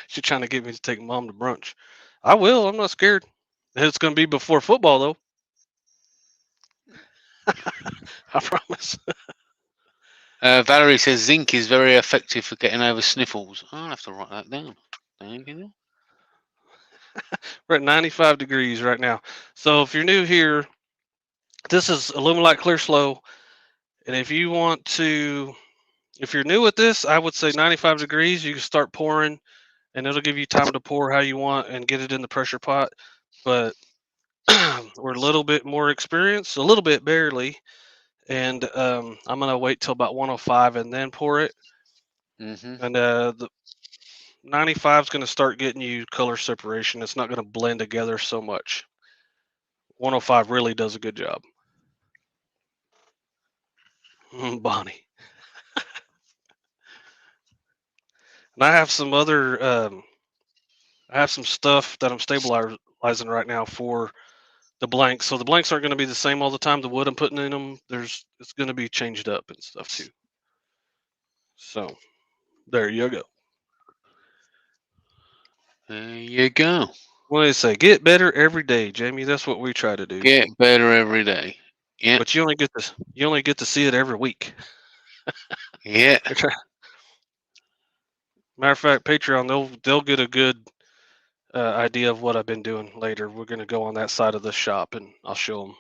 She's trying to get me to take mom to brunch. I will. I'm not scared. It's going to be before football, though. I promise. Valerie says zinc is very effective for getting over sniffles. I'll have to write that down. Thank you. We're at 95 degrees right now. So if you're new here, this is Illuminate Clear Slow. And if you want to, if you're new at this, I would say 95 degrees. You can start pouring, and it'll give you time to pour how you want and get it in the pressure pot. But we're a little bit more experienced, a little bit barely. And I'm going to wait till about 105 and then pour it. Mm-hmm. And the 95 is going to start getting you color separation. It's not going to blend together so much. 105 really does a good job. Bonnie. And I have some other, I have some stuff that I'm stabilizing right now for the blanks. So the blanks aren't going to be the same all the time. The wood I'm putting in them, it's going to be changed up and stuff too. So there you go. There you go. What do they say? Get better every day, Jamie. That's what we try to do. Get better every day. Yeah. But you only get to see it every week. Yeah. Matter of fact, Patreon, they'll get a good idea of what I've been doing later. We're going to go on that side of the shop, and I'll show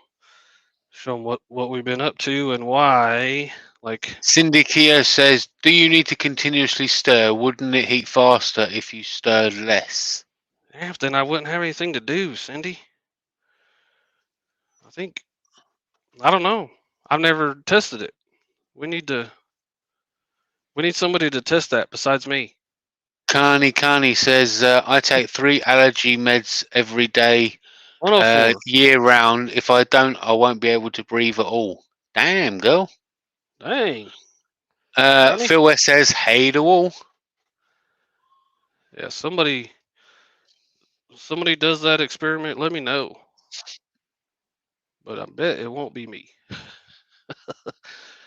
them what we've been up to and why. Like Cindy Kia says, do you need to continuously stir? Wouldn't it heat faster if you stirred less? Damn, then I wouldn't have anything to do, Cindy. I think I don't know. I've never tested it. We need to. We need somebody to test that besides me. Carney says, I take 3 allergy meds every day, 104. year round. If I don't, I won't be able to breathe at all. Damn, girl. Dang. Connie? Phil West says, hey to all. Yeah, somebody does that experiment, let me know. But I bet it won't be me.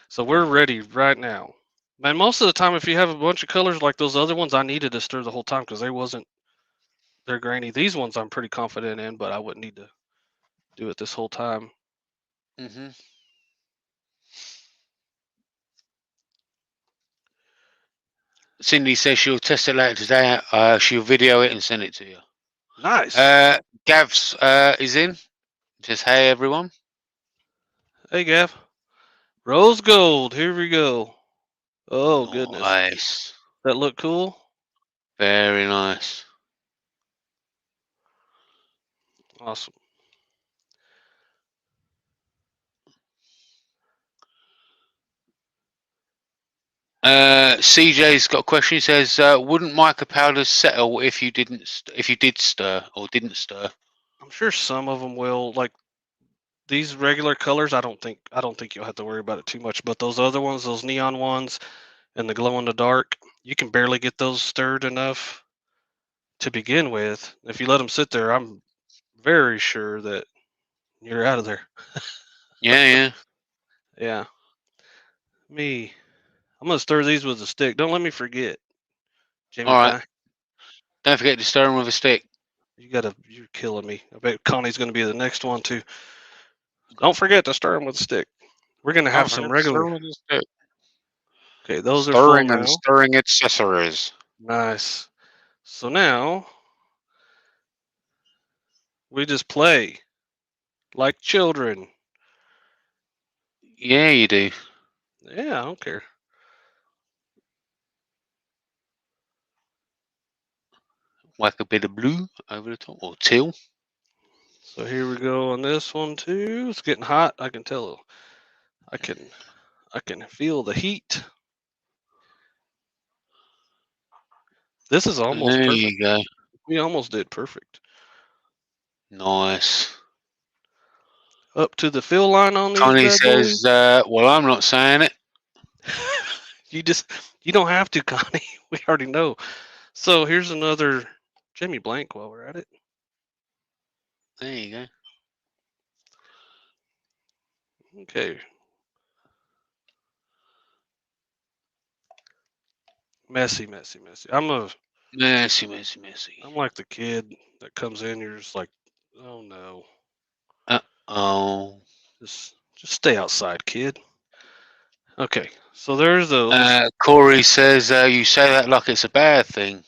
So we're ready right now. Man, most of the time, if you have a bunch of colors like those other ones, I needed to stir the whole time because they're grainy. These ones I'm pretty confident in, but I wouldn't need to do it this whole time. Mm-hmm. Cindy says she'll test it later today. She'll video it and send it to you. Nice. Gavs is in. Says, hey, everyone. Hey, Gav. Rose gold. Here we go. Oh, goodness. Nice. That look cool? Very nice. Awesome. CJ's got a question. He says, "Wouldn't mica powders settle if you did stir or didn't stir?" I'm sure some of them will. Like these regular colors, I don't think you'll have to worry about it too much. But those other ones, those neon ones, and the glow in the dark, you can barely get those stirred enough to begin with. If you let them sit there, I'm very sure that you're out of there. Yeah. Yeah. I'm gonna stir these with a stick. Don't let me forget, Jamie All right. Pie. Don't forget to stir them with a stick. You're killing me. I bet Connie's gonna be the next one too. Don't forget to stir them with a stick. We're gonna have some regular. Okay, those are full Stirring and now. stirring accessories. Nice. So now we just play like children. Yeah, you do. Yeah, I don't care. Whack a bit of blue over the top, or teal. So here we go on this one too. It's getting hot. I can tell. I can feel the heat. This is almost There perfect. you go. We almost did perfect. Nice. Up to the fill line on these Connie bad boys. says, "Well, I'm not saying it." You don't have to, Connie. We already know. So here's another Jamie Blank while we're at it. There you go. Okay. Messy. Messy. I'm like the kid that comes in, you're just like, oh no. Oh. Just stay outside, kid. Okay, so there's those. Corey says, "You say that like it's a bad thing."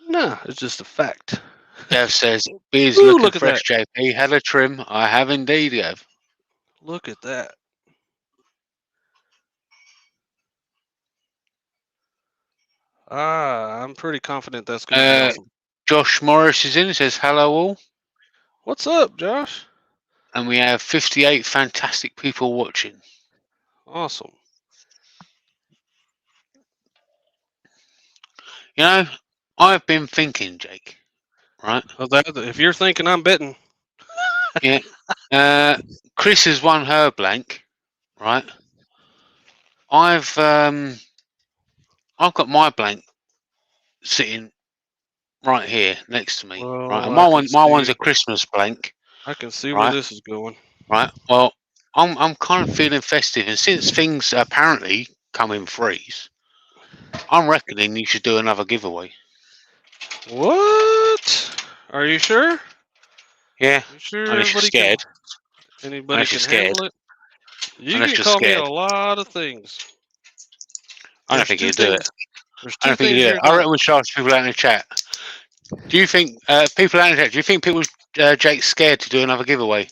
Nah, it's just a fact. Gav says, "Beard's Ooh, looking look at fresh, that. JP. Had a trim. I have indeed, Gav." Look at that. I'm pretty confident that's going to be awesome. Josh Morris is in. Says, "Hello all." What's up, Josh? And we have 58 fantastic people watching. Awesome. You know, I've been thinking, Jake, right? Well, if you're thinking I'm betting, Yeah. Chris has won her blank, right? I've got my blank sitting right here next to me, right? well, And I can my one's see. a Christmas blank, I can see where right? this is going. Right. Well, I'm kind of feeling festive, and since things apparently come in threes, I'm reckoning you should do another giveaway. What? Are you sure? Yeah. You sure Unless you're scared. anybody Unless you're can scared. handle it? You Unless can you're call me a scared. lot of things. I don't There's think two you'd do it. things. There's I two don't think you'd things do it. you're I not. reckon we should ask people out in the chat. Do you think people out in the chat? Do you think people Jake's scared to do another giveaway?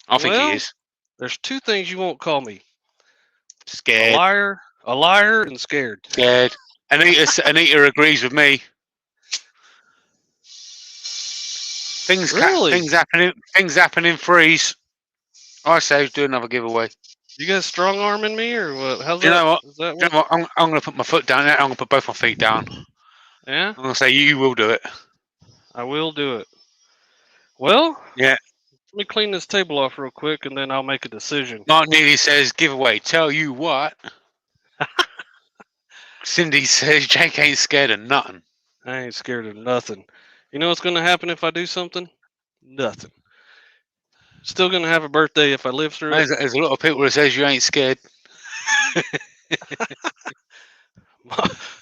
I think he Well, is. there's two things you won't call me: Scared. a liar, and scared. Scared. Anita agrees with me. Really? Things happen in threes. I say do another giveaway. You guys strong arming me or what? How's Do you that? know what? Is that Do you what? know what? I'm going to put my foot down. I'm going to put both my feet down. Yeah, I'm going to say you will do it. I will do it. Well, Yeah. let me clean this table off real quick and then I'll make a decision. Mark Neely says giveaway. Tell you what. Cindy says Jake ain't scared of nothing. I ain't scared of nothing. You know what's going to happen if I do something? Nothing. Still going to have a birthday if I live through it. There's a lot of people that says you ain't scared.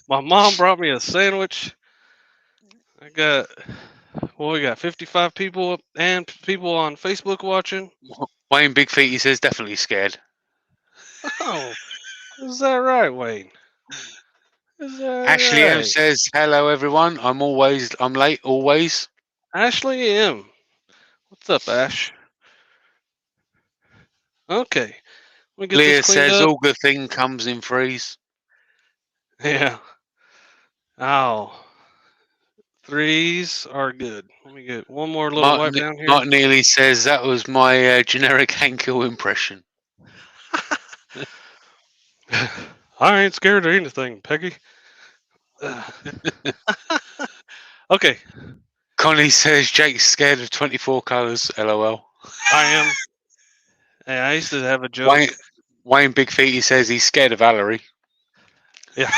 My mom brought me a sandwich. I got, well, we got 55 people and people on Facebook watching. Wayne Big Feet, he says definitely scared. Oh, is that right, Wayne? Is that Ashley M right? says hello everyone. I'm late always. Ashley M. What's up, Ash? Okay, let me get this Leah cleaned says up. all good thing comes in threes. Yeah. Oh, threes are good. Let me get one more little wipe down here. Martin Neely says that was my generic Hank Hill impression. I ain't scared of anything, Peggy. Okay, Connie says Jake's scared of 24 colours. LOL. I am. Hey, I used to have a Wayne, joke. Wayne Big Feet, he says he's scared of Valerie. Yeah.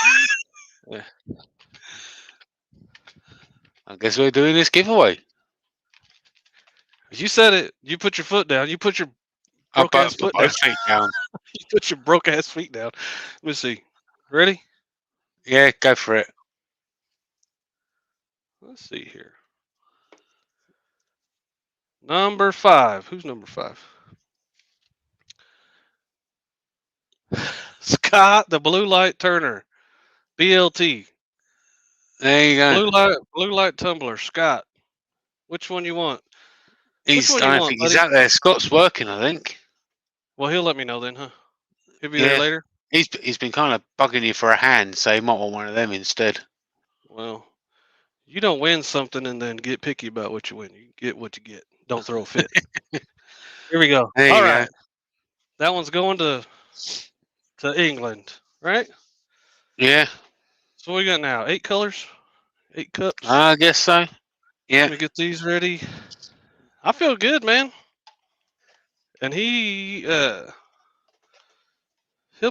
I guess we're doing this giveaway. You said it. You put your foot down. You put your I broke ass put foot down. both feet down. You put your broke ass feet down. Let me see. Ready? Yeah, go for it. Let's see here. Number 5. Who's number 5? Scott, the blue light Turner. BLT. There you go. Blue light tumbler. Scott. Which one you want? Which one I you don't want, think he's buddy? out there. Scott's working, I think. Well, he'll let me know then, huh? He'll be there Yeah. later. He's been kind of bugging you for a hand, so you might want one of them instead. Well, you don't win something and then get picky about what you win. You get what you get. Don't throw a fit. Here we go. There All you right. That one's going to England, right? go. Yeah, So what we got now? 8 colors? 8 cups? I guess so. Yeah. Let me get these ready. I feel good, man. And he'll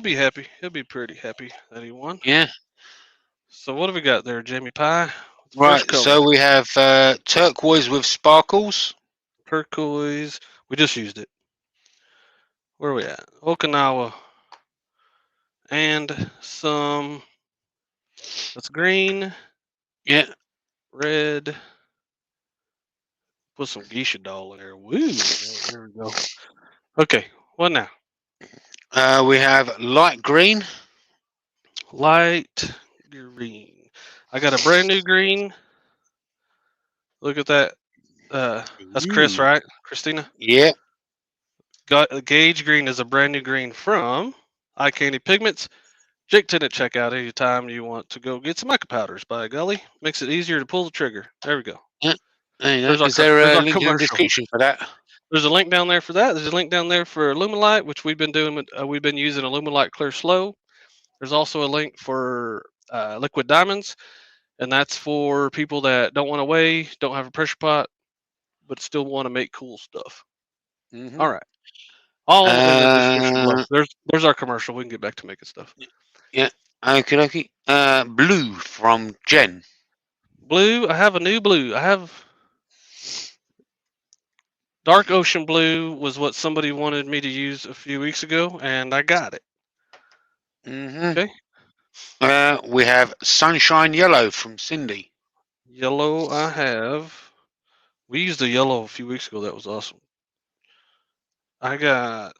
be happy. He'll be pretty happy that he won. Yeah. So what have we got there, Jamie Pie? First Right, color. so we have turquoise with sparkles. Turquoise. We just used it. Where are we at? Okinawa. And some. That's green. Yeah. Red. Put some geisha doll in there. Woo. There we go. Okay. What now? We have light green. Light green. I got a brand new green. Look at that. That's Chris, Ooh. right? Christina? Yeah. Gauge green is a brand new green from Eye Candy Pigments. Jake did it check out anytime you want to go get some mica powders. By golly, makes it easier to pull the trigger. There we go. Yeah. There you There's go. our Is there there's a our link in the commercial. description for that? There's a link down there for that. There's a link down there for Illuminlight, which we've been doing. We've been using Illuminlight Clear Slow. There's also a link for Liquid Diamonds, and that's for people that don't want to weigh, don't have a pressure pot, but still want to make cool stuff. Mm-hmm. All right. All in the description below. There's our commercial. We can get back to making stuff. Yeah. Okay. Blue from Jen. Blue. I have a new blue. I have dark ocean blue was what somebody wanted me to use a few weeks ago, and I got it. Mm-hmm. Okay. We have sunshine yellow from Cindy. Yellow. I have. We used the yellow a few weeks ago. That was awesome. I got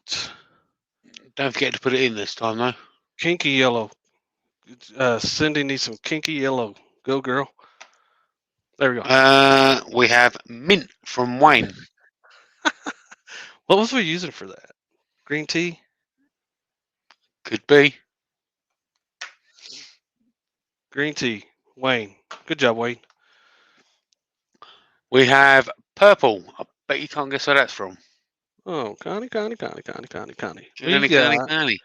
Don't forget to put it in this time though. kinky yellow. Cindy needs some kinky yellow. Go girl. There we go. We have mint from Wayne. What was we using for that? Green tea? Could be. Green tea. Wayne. Good job, Wayne. We have purple. I bet you can't guess where that's from. Oh, Connie. We Johnny, Connie, got. Connie.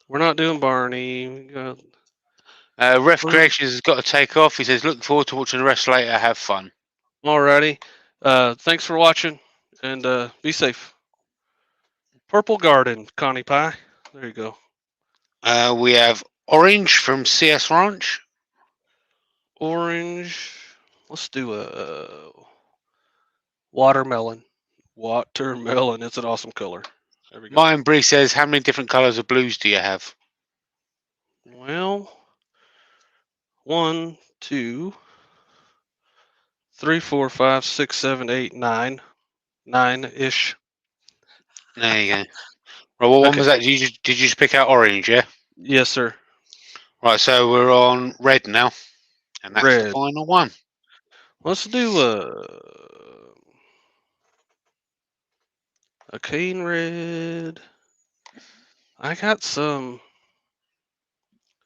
We're not doing Barney. We got. Ref Creations has got to take off. He says, looking forward to watching the rest later. Have fun. Alrighty. Thanks for watching, and be safe. Purple Garden, Connie Pie. There you go. We have orange from CS Ranch. Orange. Let's do a watermelon. Watermelon. It's an awesome color. There we go. Martin Bree says, how many different colours of blues do you have? Well, 1, 2, 3, 4, 5, 6, 7, 8, 9. 9-ish. There you go. Right, what one Okay. was that? Did you just pick out orange, yeah? Yes, sir. Right, so we're on red now. And that's the Red. final one. Let's do a cane red. I got some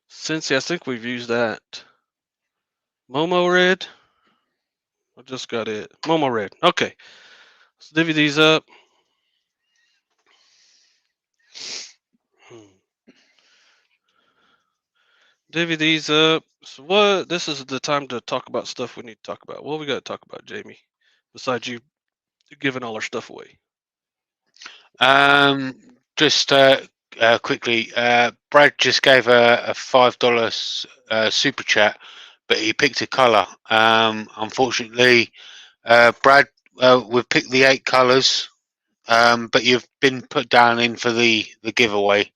Cincy. I think we've used that. Momo red. I just got it. Momo red. Okay. Let's divvy these up. Divvy these up. So what? This is the time to talk about stuff we need to talk about. What we got to talk about, Jamie? Besides you giving all our stuff away. Just quickly, Brad just gave a $5 super chat, but he picked a colour. Unfortunately, Brad, we've picked the 8 colours, but you've been put down in for the giveaway.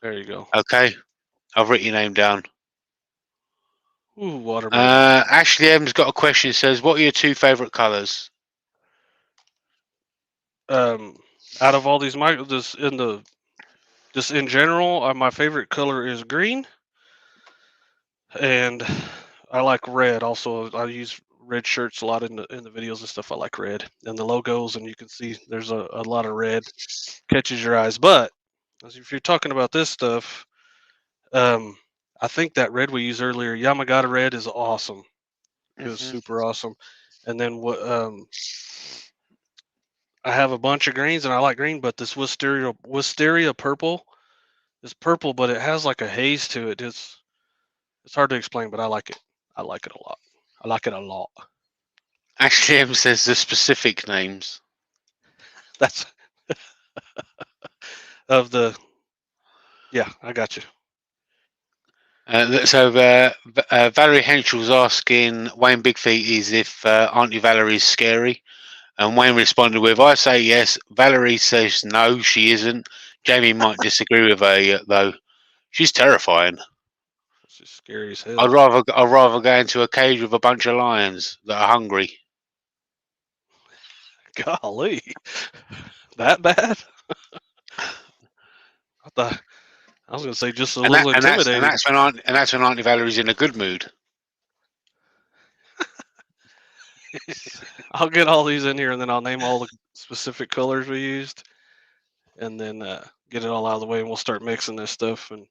There you go. Okay, I've written your name down. Ooh, watermelon. Ashley M's got a question. It says, "What are your 2 favourite colours?" Out of all these just in general, my favorite color is green, and I like red. Also, I use red shirts a lot in the videos and stuff. I like red and the logos, and you can see there's a lot of red catches your eyes. But if you're talking about this stuff, I think that red we used earlier, Yamagata red, is awesome. It was super awesome. And then what? I have a bunch of greens, and I like green, but this wisteria purple is purple, but it has like a haze to it. It's hard to explain, but I like it. I like it a lot. I like it a lot. Ashley M says the specific names. That's of the. Yeah, I got you. Valerie Henschel was asking Wayne Bigfeet is if Auntie Valerie's scary, and Wayne responded with, "I say yes." Valerie says no, she isn't. Jamie might disagree with her though. She's terrifying. It's just scary as hell. I'd rather go into a cage with a bunch of lions that are hungry. Golly, that bad? I thought I was gonna say just a little intimidating. And that's when Auntie Valerie's in a good mood. I'll get all these in here, and then I'll name all the specific colors we used, and then get it all out of the way, and we'll start mixing this stuff and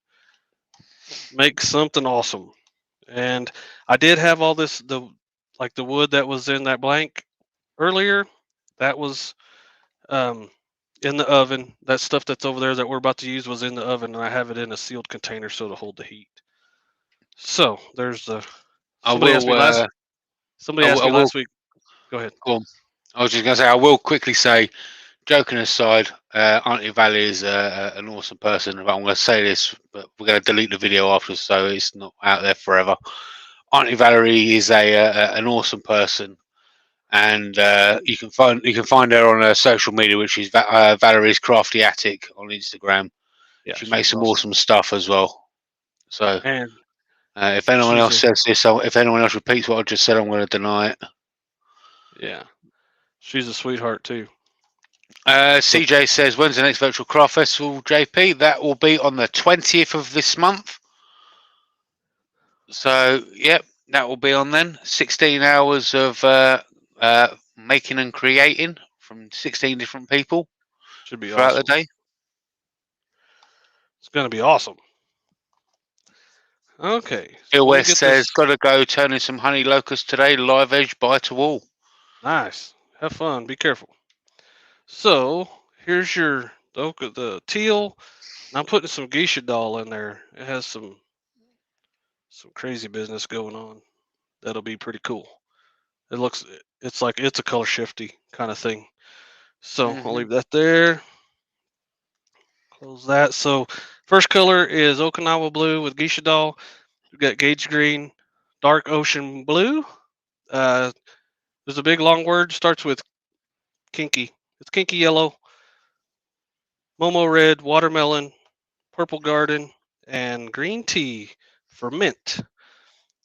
make something awesome. And I did have all this the wood that was in that blank earlier. That was in the oven. That stuff that's over there that we're about to use was in the oven, and I have it in a sealed container so to hold the heat. So there's the. Somebody asked me last week. Go ahead. Go on. I was just going to say, I will quickly say, joking aside, Auntie Valerie is an awesome person. But I'm going to say this, but we're going to delete the video after, so it's not out there forever. Auntie Valerie is an awesome person, and you can find her on her social media, which is Valerie's Crafty Attic on Instagram. Yeah, she makes some awesome stuff as well. So, and if anyone else says this, if anyone else repeats what I just said, I'm going to deny it. Yeah, she's a sweetheart too. CJ says, when's the next Virtual Craft Festival, JP? That will be on the 20th of this month. So, yep, that will be on then. 16 hours of making and creating from 16 different people. Should be throughout awesome. the day. It's going to be awesome. Okay, so Bill let me West get says, this. "Gotta go turning some honey locusts today. Live edge, bite to wall." Nice. Have fun. Be careful. So here's your the teal. And I'm putting some geisha doll in there. It has some crazy business going on. That'll be pretty cool. It looks it's like it's a color shifty kind of thing. So I'll Hmm. leave that there. Close that. So first color is Okinawa blue with geisha doll. We've got gauge green, dark ocean blue. Uh, there's a big long word starts with kinky. It's kinky yellow, Momo red, watermelon, purple garden, and green tea for mint.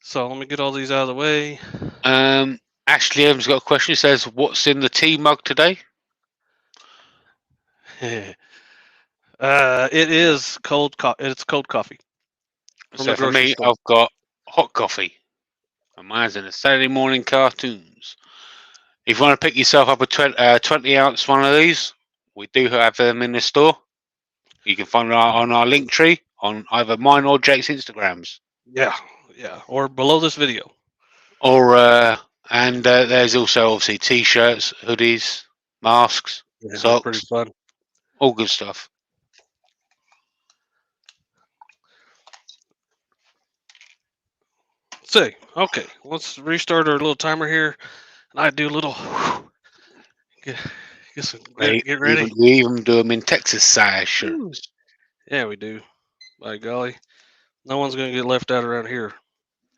So let me get all these out of the way. Ashley Evans got a question. He says, "What's in the tea mug today?" It is cold. It's cold coffee from the So for grocery me, store. I've got hot coffee. And mine's in the Saturday morning cartoons. If you want to pick yourself up a 20 ounce one of these, we do have them in the store. You can find them on our link tree on either mine or Jake's Instagrams. Yeah, yeah. Or below this video. Or and there's also obviously t-shirts, hoodies, masks, Yeah, they're pretty socks, fun. all good stuff. Say, okay, let's restart our little timer here, and I do a little. Get, get We ready. even do them in Texas size Woo. shirts. Yeah, we do. By golly, no one's gonna get left out around here,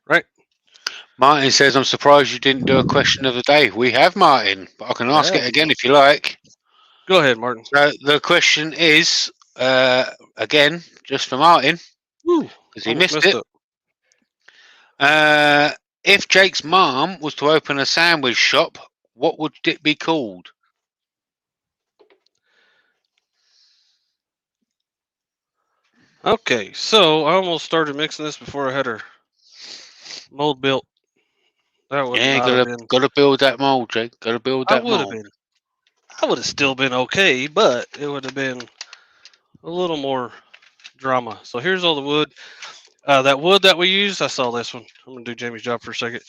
right? Martin says, "I'm surprised you didn't do a question of the day." We have, Martin, but I can ask Yeah. it again if you like. Go ahead, Martin. So the question is, again, just for Martin, Woo! because he Almost missed messed it. up. If Jake's mom was to open a sandwich shop, what would it be called? Okay, so I almost started mixing this before I had her mold built. That would Yeah, not have gotta been. gotta build that mold, Jake. Gotta build I that would have mold. been. I would have still been okay, but it would have been a little more drama. So here's all the wood. That wood that we used, I saw this one. I'm gonna do Jamie's job for a second.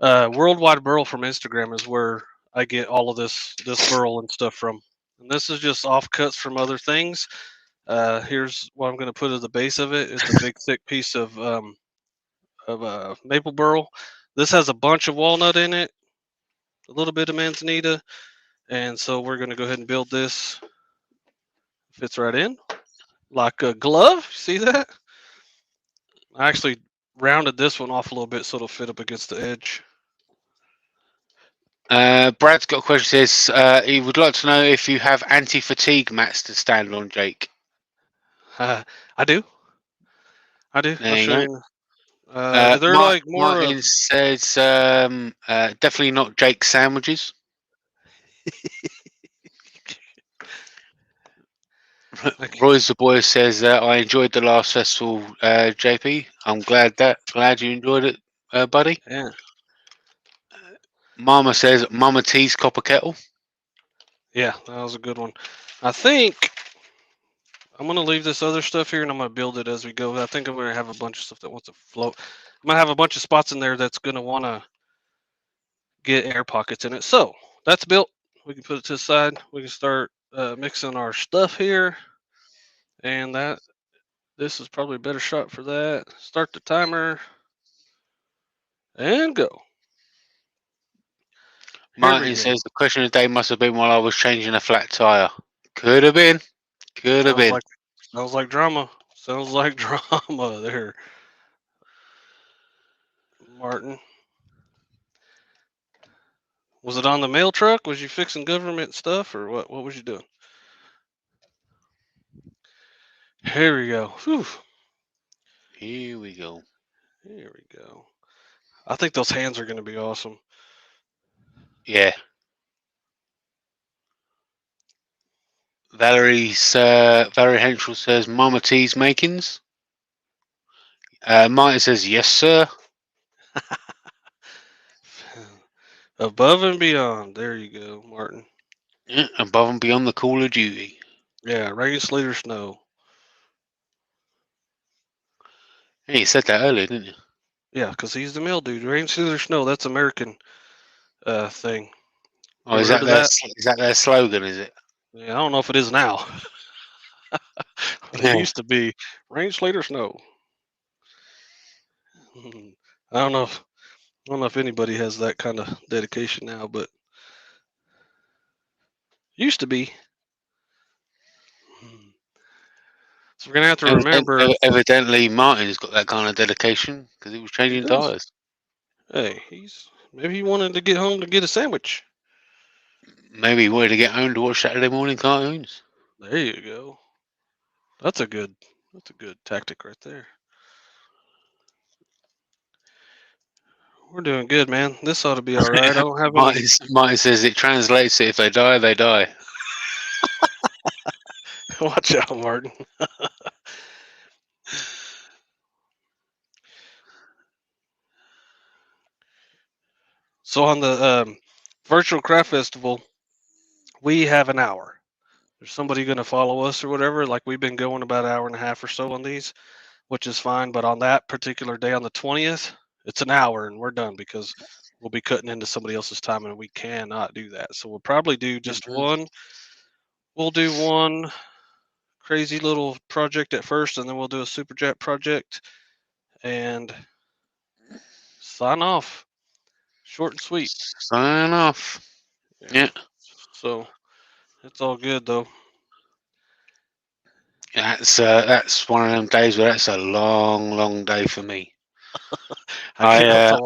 Worldwide Burl from Instagram is where I get all of this burl and stuff from. And this is just offcuts from other things. Here's what I'm gonna put at the base of it. It's a big thick piece of maple burl. This has a bunch of walnut in it, a little bit of manzanita, and so we're gonna go ahead and build this. Fits right in like a glove. See that? I actually rounded this one off a little bit so it'll fit up against the edge. Brad's got a question. Says he would like to know if you have anti-fatigue mats to stand on, Jake. I do. I do. I'll There you show go. you. They're like more of. Martin says definitely not Jake's sandwiches. Like, Roy's the boy says I enjoyed the last festival, JP. I'm glad you enjoyed it, buddy. yeah, Mama says Mama T's copper kettle. yeah, that was a good one. I think I'm gonna leave this other stuff here and I'm gonna build it as we go. I think I'm gonna have a bunch of stuff that wants to float. I'm gonna have a bunch of spots in there that's gonna want to get air pockets in it. So that's built. We can put it to the side. We can start mixing our stuff here, and that this is probably a better shot for that. Start the timer and go. Here we Martin go. says the question of the day must have been while I was changing a flat tire. Could have been. Could have Sounds been. like sounds like drama. Sounds like drama there, Martin. Was it on the mail truck? Was you fixing government stuff or what? What was you doing? Here we go. Whew. Here we go. Here we go. I think those hands are going to be awesome. Yeah. Valerie Henschel says Mama T's makings. Martin says yes, sir. Above and beyond. There you go, Martin. Yeah, above and beyond the call of duty. Yeah, rain, sleet, or snow. Hey, you said that earlier, didn't you? Yeah, because he's the male dude. Rain, scissors, snow. That's American thing. Oh, You ever heard of that? is that their slogan? Is it? Yeah, I don't know if it is now, but it Yeah. used to be rain, sleet, or snow. I don't know. I don't know if anybody has that kind of dedication now, but used to be. So we're gonna have to remember. Evidently, Martin's got that kind of dedication because he was He changing does. tires. Hey, he's maybe he wanted to get home to get a sandwich. Maybe he wanted to get home to watch Saturday morning cartoons. There you go. That's a good. That's a good tactic right there. We're doing good, man. This ought to be all right. I don't have any. Martin says it translates to if they die, they die. Watch out, Martin. So on the virtual craft festival, we have an hour. There's somebody going to follow us or whatever. Like we've been going about an hour and a half or so on these, which is fine. But on that particular day, on the 20th, it's an hour and we're done because we'll be cutting into somebody else's time and we cannot do that. So we'll probably do just Mhm. one. We'll do one crazy little project at first, and then we'll do a super jet project and sign off. Short and sweet. Sign off. Yeah. Yeah, So it's all good though. that's one of them days where that's a long, long day for me. I get up to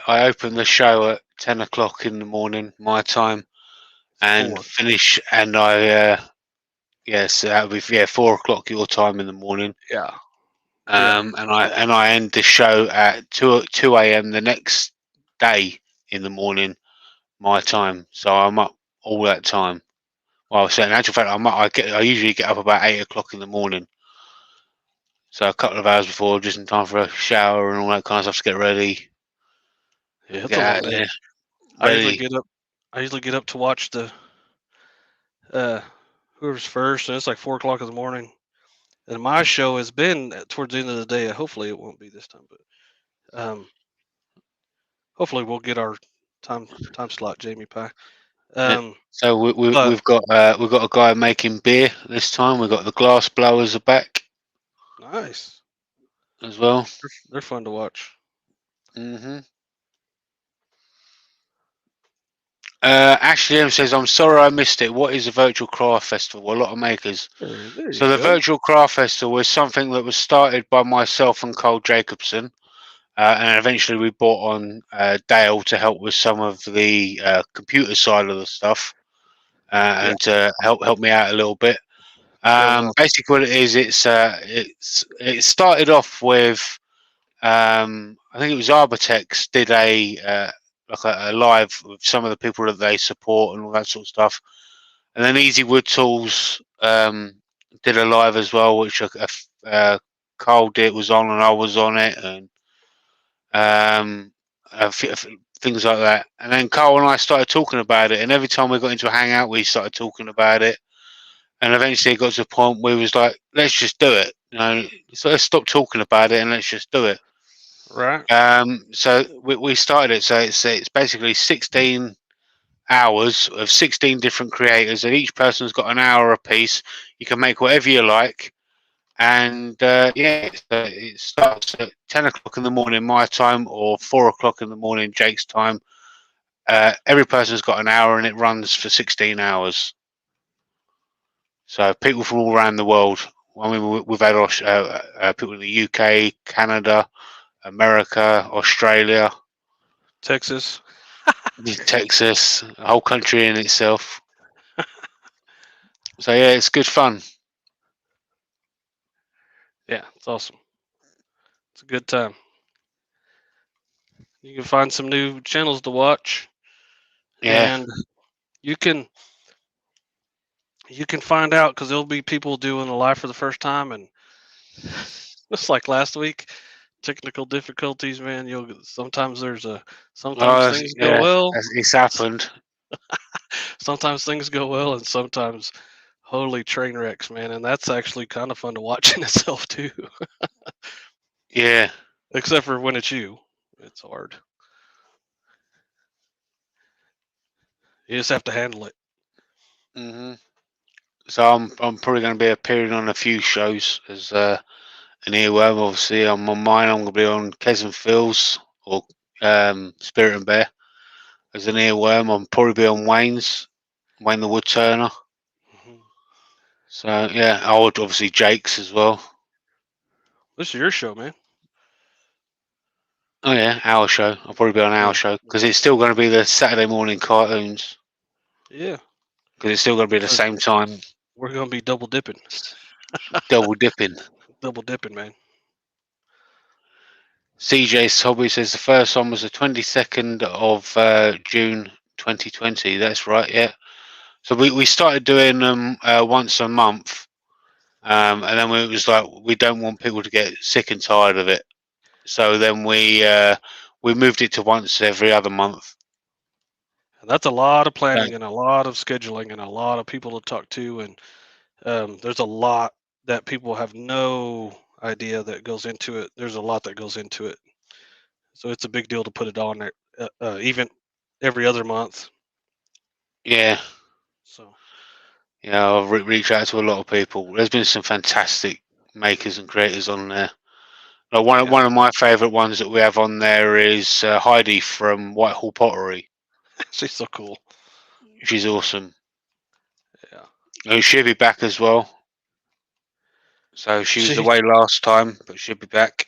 I open the show at 10 o'clock in the morning, my time, and 4. finish, and yes, that would be 4 o'clock your time in the morning. Yeah. Yeah. And I end the show at two a.m. the next day in the morning, my time. So I'm up all that time. Well, so in actual fact, I usually get up about 8 o'clock in the morning. So a couple of hours before, just in time for a shower and all that kind of stuff to get ready. Yeah, it's Get a long out day. there, I usually ready. get up I usually get up to watch the uh whoever's first, and it's like 4 o'clock in the morning. And my show has been towards the end of the day. Hopefully it won't be this time, but hopefully we'll get our time slot, Jamie Pie. Yeah. Um So but we've got a guy making beer this time. We've got the glass blowers are back nice. as well. They're fun to watch. hmm Ashley M says, "I'm sorry I missed it. What is a virtual craft festival?" A lot of makers. There you So the go. virtual craft festival was something that was started by myself and Cole Jacobson, and eventually we brought on Dale to help with some of the computer side of the stuff, Yeah, and to help me out a little bit. that was awesome. Basically, what it is, it started off with I think it was Arbortex did like a live with some of the people that they support and all that sort of stuff, and then Easy Wood Tools did a live as well, which Carl did was on and I was on it, and um, things like that. And then Carl and I started talking about it, and every time we got into a hangout, we started talking about it. And eventually, it got to the point where we was like, "Let's just do it." So let's stop talking about it and let's just do it. Right. So we started it. So it's basically 16 hours of 16 different creators, and each person's got an hour apiece. You can make whatever you like, and it starts at 10 o'clock in the morning my time, or 4 o'clock in the morning Jake's time. Every person's got an hour, and it runs for 16 hours. So people from all around the world. I mean, we've had people in the UK, Canada, America, Australia, Texas. Texas, a whole country in itself. So yeah, it's good fun. Yeah, it's awesome. It's a good time. You can find some new channels to watch, Yeah. and you can you can find out because there'll be people doing a live for the first time, and just like last week, technical difficulties, man. You'll sometimes there's a sometimes things go Yeah. well, It's happened. sometimes things go well, and sometimes holy train wrecks, man. And that's actually kind of fun to watch in itself too. Yeah. except for when it's you. It's hard. You just have to handle it. hmm So I'm probably going to be appearing on a few shows as an earworm. Obviously, I'm on mine. I'm going to be on Kes and Phil's or Spirit and Bear as an earworm. I'm probably be on Wayne the Woodturner. Mhm. So yeah, I would obviously Jake's as well. This is your show, man. Oh yeah, our show. I'll probably be on our Yeah. show because it's still going to be the Saturday morning cartoons Yeah. because it's still going to be the So same time. we're gonna be double dipping. Double dipping. Double dipping, man. CJ's Hobby says the first one was the 22nd of June 2020. That's right, yeah. So we started doing them once a month, and then it was like we don't want people to get sick and tired of it. So then we moved it to once every other month. And that's a lot of So, planning and a lot of scheduling and a lot of people to talk to. And there's a lot that people have no idea that goes into it. There's a lot that goes into it. So it's a big deal to put it on there, even every other month. yeah, So yeah, I've reached out to a lot of people. There's been some fantastic makers and creators on there. Like yeah, one of my favourite ones that we have on there is Heidi from Whitehall Pottery. she's so cool. She's awesome. Yeah, She'll be back as well. So she was she away last time, but she'll be back.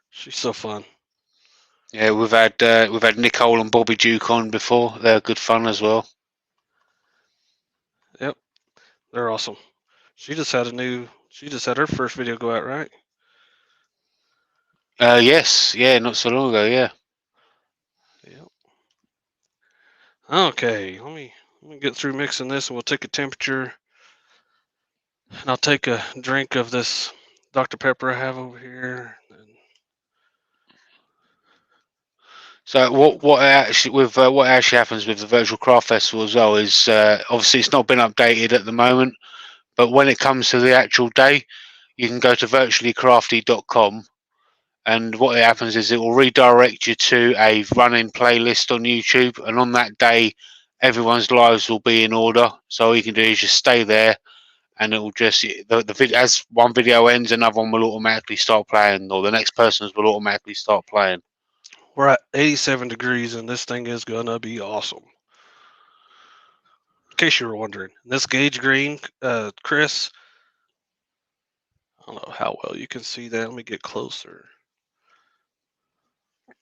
she's so fun. Yeah, we've had Nicole and Bobby Duke on before. They're good fun as well. Yep, they're awesome. She just had a new. She just had her first video go out, right? Yes, yeah, not so long ago. Yeah. Yep. Okay, let me get through mixing this, and we'll take a temperature, and I'll take a drink of this Dr Pepper I have over here. And So what actually with what actually happens with the Virtual Craft Festival as well is obviously it's not been updated at the moment, but when it comes to the actual day, you can go to virtuallycrafty.com, and what happens is it will redirect you to a running playlist on YouTube, and on that day, everyone's lives will be in order. So all you can do is just stay there, and it will just the video as one video ends, another one will automatically start playing, or the next person's will automatically start playing. we're at 87 degrees, and this thing is gonna be awesome. In case you were wondering, this gauge green, Chris. I don't know how well you can see that. Let me get closer.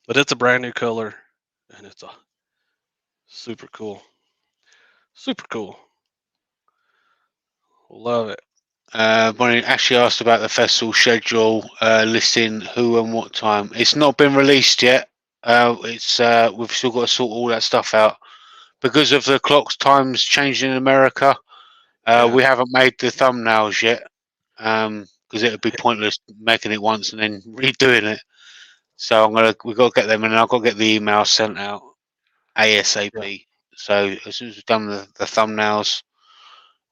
But it's a brand new color, and it's a super cool. Super cool. Love it. When it actually asked about the festival schedule, listing who and what time. It's not been released yet. It's we've still got to sort all that stuff out because of the clock times changing in America. Yeah. We haven't made the thumbnails yet because it would be pointless making it once and then redoing it. So we've got to get them, and I've got to get the email sent out Yeah. ASAP. So as soon as we've done the thumbnails,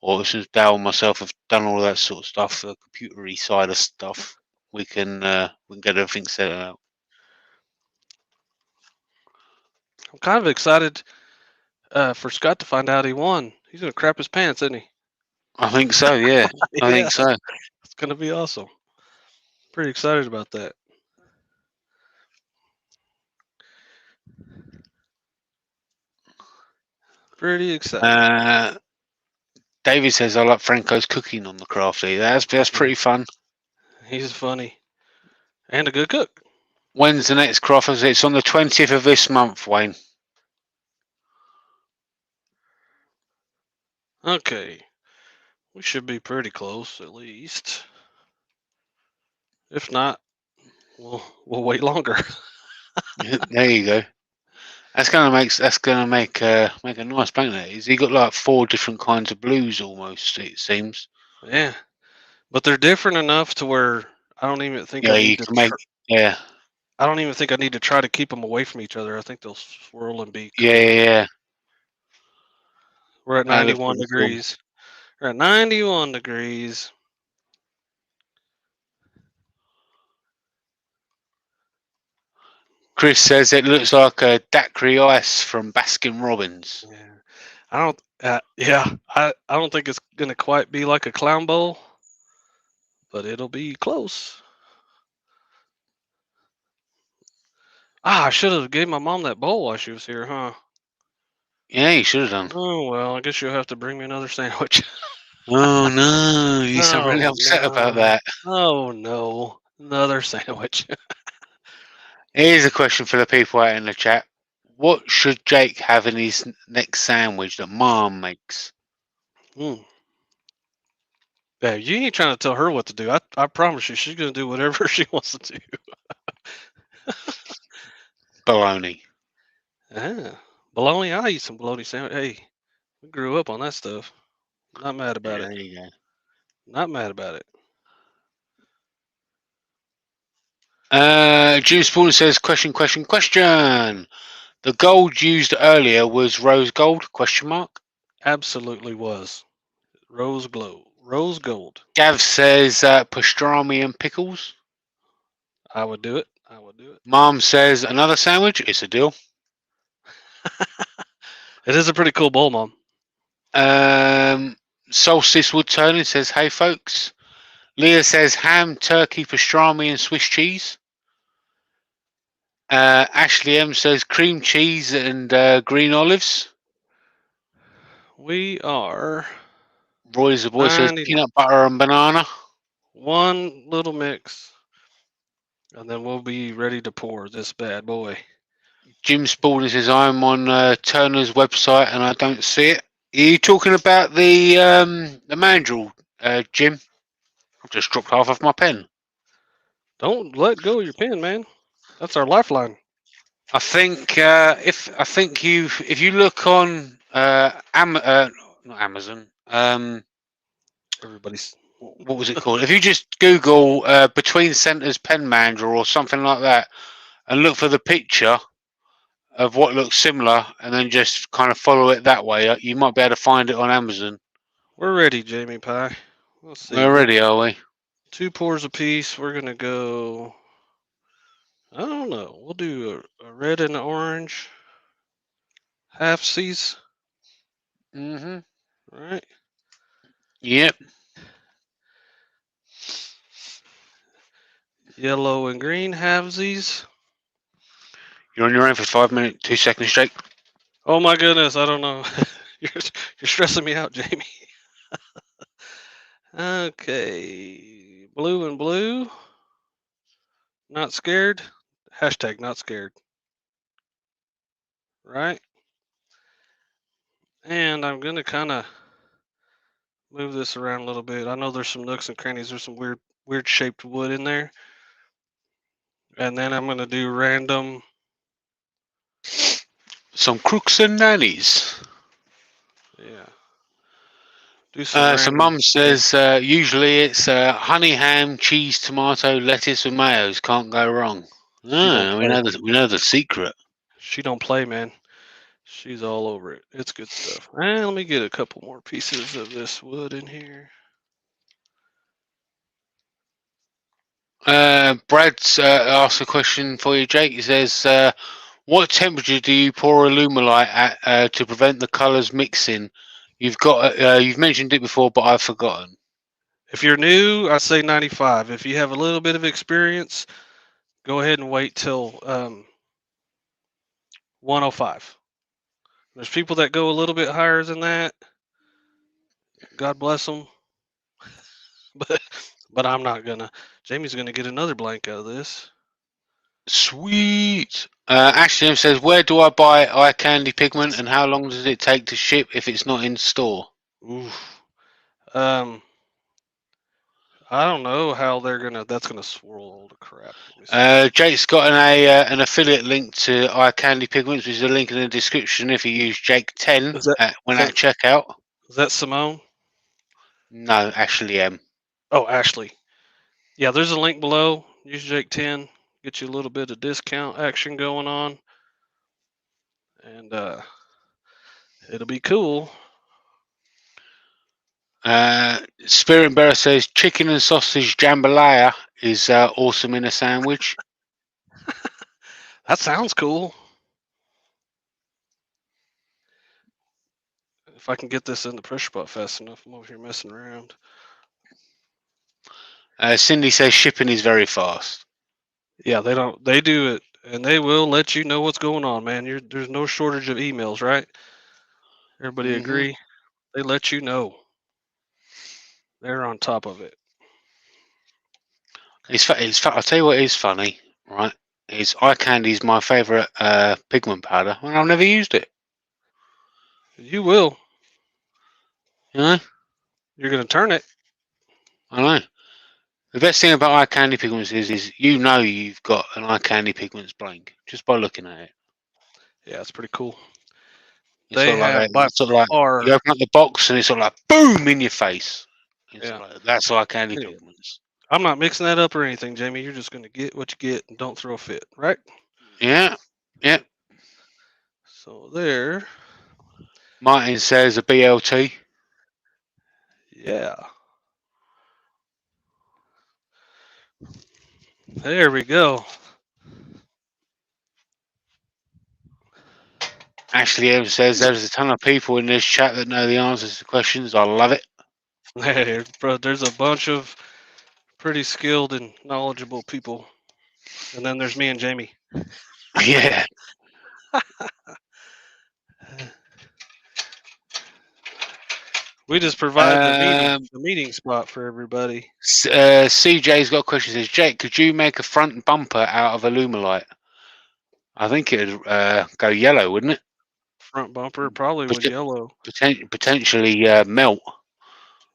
or as soon as Dale and myself have done all that sort of stuff, the computery side of stuff, we can get everything set out. I'm kind of excited for Scott to find out he won. He's gonna crap his pants, isn't he? I think so. Yeah, I Yeah. think so. It's gonna be awesome. Pretty excited about that. Pretty excited. Uh, David says I like Franco's cooking on the crafty. That's Yeah. pretty fun. He's funny and a good cook. When's the next craft? It's on the 20th of this month, Wayne. Okay. We should be pretty close at least. If not, we'll wait longer. There you go. That's gonna make a nice paint. That is. He got like four different kinds of blues almost. It seems. Yeah. But they're different enough to where I don't even think I Yeah, you need to. can make. Yeah, I don't even think I need to try to keep them away from each other. I think they'll swirl and be yeah, cool. yeah, yeah. We're at That looks 91 pretty cool. degrees. We're at 91 degrees. Chris says it looks like a daiquiri ice from Baskin Robbins. Yeah. I don't. Yeah, I don't think it's gonna quite be like a clown bowl, but it'll be close. Ah, I should have gave my mom that bowl while she was here, huh? Yeah, you should have done. Oh well, I guess you'll have to bring me another sandwich. Oh no, you sound really Oh upset about no. that. Oh no. Another sandwich. Here's a question for the people out in the chat. What should Jake have in his next sandwich that Mom makes? Mm. Yeah, you ain't trying to tell her what to do. I promise you, she's gonna do whatever she wants to do. Bologna. Ah, bologna. I eat some bologna sandwich. Hey, we grew up on that stuff. Not mad Yeah, about it. there you go. Not mad about it. Jim Spooner says, question. The gold used earlier was rose gold? Question mark. Absolutely was. Rose glow. Rose gold. Gav says pastrami and pickles. I would do it. I would do it. Mom says another sandwich. It's a deal. It is a pretty cool bowl, Mom. Solstice Wood Turning says, hey folks. Leah says ham, turkey, pastrami, and Swiss cheese. Ashley M says cream cheese and green olives. We are Roy's the boy says 90 peanut butter and banana. one little mix, and then we'll be ready to pour this bad boy. Jim Spalding says I'm on Turner's website and I don't see it. Are you talking about the mandrel, Jim? I've just dropped half of my pen. Don't let go of your pen, man. That's our lifeline. I think if you look on not Amazon, Everybody's what was it called? If you just Google between centers pen mandrel or something like that, and look for the picture of what looks similar, and then just kind of follow it that way, you might be able to find it on Amazon. we're ready, Jamie Pie. Let's see. We're ready, are we? 2 pours apiece. We're gonna go. I don't know. We'll do a red and an orange. Half C's. Mm-hmm. All right. Yep. Yellow and green halvesies. You're on your own for 5 minutes, 2 seconds, Jake. Oh my goodness, I don't know. you're stressing me out, Jamie. Okay. Blue and blue. Not scared. Hashtag not scared. Right? And I'm gonna kinda move this around a little bit. I know there's some nooks and crannies. There's some weird shaped wood in there. And then I'm gonna do random. Some crooks and nannies. Yeah. Do some So random. Mum says usually it's honey, ham, cheese, tomato, lettuce, and mayos. Can't go wrong. don't We play. know the secret. She don't play, man. She's all over it. It's good stuff. And let me get a couple more pieces of this wood in here. Brad's asked a question for you, Jake. He says, "What temperature do you pour Alumilite at to prevent the colours mixing?" You've mentioned it before, but I've forgotten. If you're new, I say 95. If you have a little bit of experience, go ahead and wait till 105. There's people that go a little bit higher than that. God bless them. But I'm not gonna. Jamie's gonna get another blank out of this. Sweet. Ashley says, "Where do I buy eye candy pigment, and how long does it take to ship if it's not in store?" Oof. I don't know how that's gonna swirl all the crap. Jake's got an affiliate link to eye candy pigments, which is a link in the description if you use Jake10 when at checkout. Is that Simone? No, Ashley M. Oh, Ashley. Yeah, there's a link below. Use Jake10. Get you a little bit of discount action going on. And it'll be cool. Spirit Bearer says chicken and sausage jambalaya is awesome in a sandwich. That sounds cool. If I can get this in the pressure pot fast enough, I'm over here messing around. Cindy says shipping is very fast. Yeah, they don't. They do it, and they will let you know what's going on, man. There's no shortage of emails, right? Everybody Hmm. agree? They let you know. They're on top of it. I'll tell you what is funny, right? Is eye candy is my favourite pigment powder, and I've never used it. You will. You know, You're gonna turn it. I know. The best thing about eye candy pigments is you know you've got an eye candy pigments blank just by looking at it. Yeah, it's pretty cool. It's They sort of like that. have by It's sort of like you far. open up the box and it's sort of like boom in your face. It's Yeah. sort of like, that's eye candy Anyway, pigments. I'm not mixing that up or anything, Jamie. You're just gonna get what you get and don't throw a fit, right? Yeah, yeah. So there. Martin says a BLT. Yeah. There we go. Ashley M says there's a ton of people in this chat that know the answers to questions. I love it. Hey, bro, there's a bunch of pretty skilled and knowledgeable people, and then there's me and Jamie. Yeah. We just provide the meeting spot for everybody. CJ's got a question. Says Jake, could you make a front bumper out of Alumilite? I think it'd go yellow, wouldn't it? Front bumper probably would yellow. Potentially melt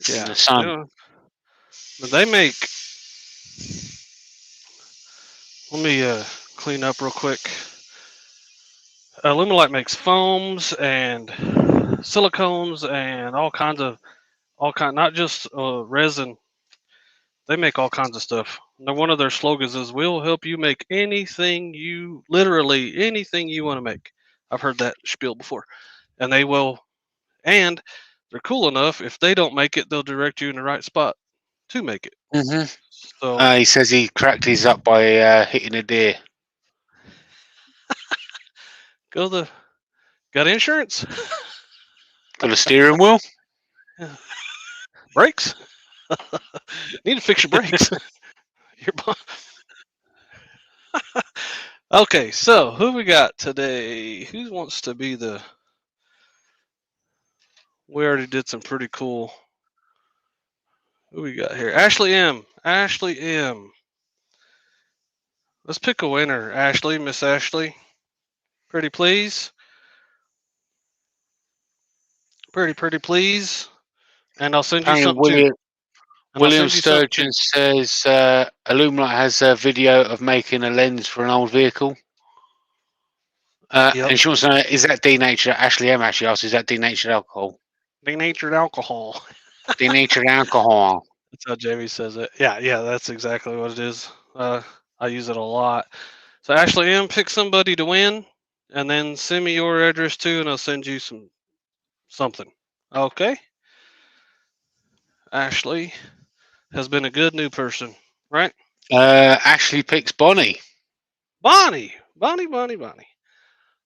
in Yeah, the sun. yeah. But they make. Let me clean up real quick. Lumelite makes foams and silicones and not just resin. They make all kinds of stuff. Now, one of their slogans is, "We'll help you make literally anything you want to make." I've heard that spiel before, and they will. And they're cool enough. If they don't make it, they'll direct you in the right spot to make it. Hmm. So He says he cracked his up by hitting a deer. got insurance, Got a steering wheel. brakes. Need to fix your brakes. Okay, so who we got today? Who wants to be the? We already did some pretty cool. Who we got here? Ashley M. Ashley M. Let's pick a winner. Ashley, Miss Ashley. Pretty please. Pretty please. And I'll send you Apparently, something too. William Sturgeon says Illumilite has a video of making a lens for an old vehicle. Yep. And she wants to know, is that denatured? Ashley M actually asked, is that denatured alcohol? Denatured alcohol. Denatured alcohol. That's how Jamie says it. Yeah, that's exactly what it is. I use it a lot. So Ashley M, pick somebody to win, and then send me your address too, and I'll send you something. Okay. Ashley has been a good new person, right? Ashley picks Bonnie. Bonnie.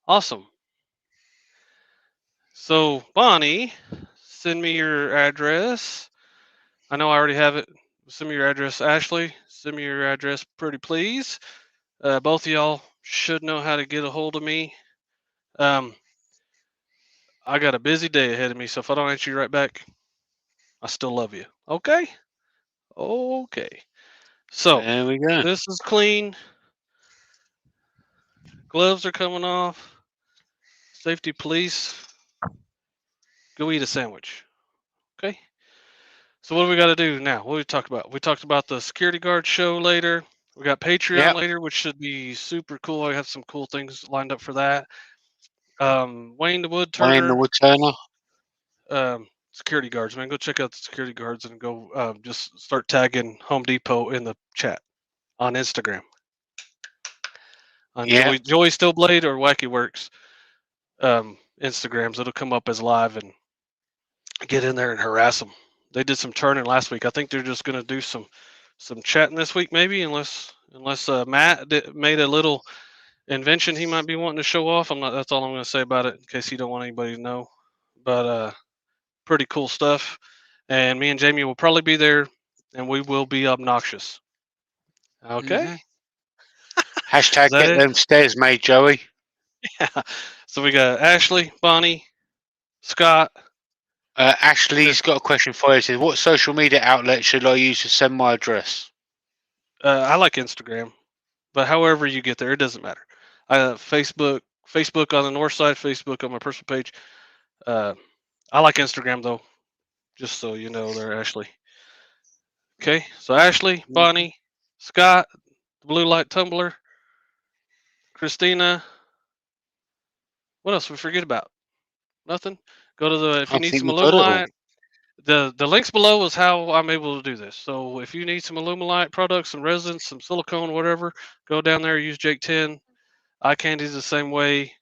Awesome. So Bonnie, send me your address. I know I already have it. Send me your address, Ashley. Send me your address, pretty please. Both of y'all should know how to get a hold of me. I got a busy day ahead of me, so if I don't answer you right back, I still love you. Okay? Okay. So There we go. this is clean. Gloves are coming off. Safety police. Go eat a sandwich. Okay? So what do we got to do now? What do we talk about? We talked about the security guard show later. We got Patreon Yep. later, which should be super cool. I have some cool things lined up for that. Wayne the Wood Wayne the Turner. Wood Turner. Security guards, man. Go check out the security guards and go just start tagging Home Depot in the chat on Instagram. On Yeah. Joey Stillblade or Wacky Works Instagrams, it'll come up as live and get in there and harass them. They did some turning last week. I think they're just going to do some chatting this week, maybe, unless Matt made a little invention he might be wanting to show off. I'm not. That's all I'm going to say about it, in case you don't want anybody to know. But pretty cool stuff. And me and Jamie will probably be there, and we will be obnoxious. Okay, Hmm. Hashtag is that get it? them stairs made, Joey. Yeah. So we got Ashley, Bonnie, Scott. Ashley's got a question for you. It says, what social media outlet should I use to send my address? I like Instagram, but however you get there, it doesn't matter. Facebook on the north side, Facebook on my personal page. Uh, I like Instagram though, just so you know there, Ashley. Okay, so Ashley, Bonnie, Scott, the Blue Light Tumbler, Christina. What else we forget about? Nothing. Go to the if I you need think some we got it all. Illuminite. The links below is how I'm able to do this. So if you need some Illuminite products, some resin, some silicone, whatever, go down there. Use Jake 10. Eye candy's the same way.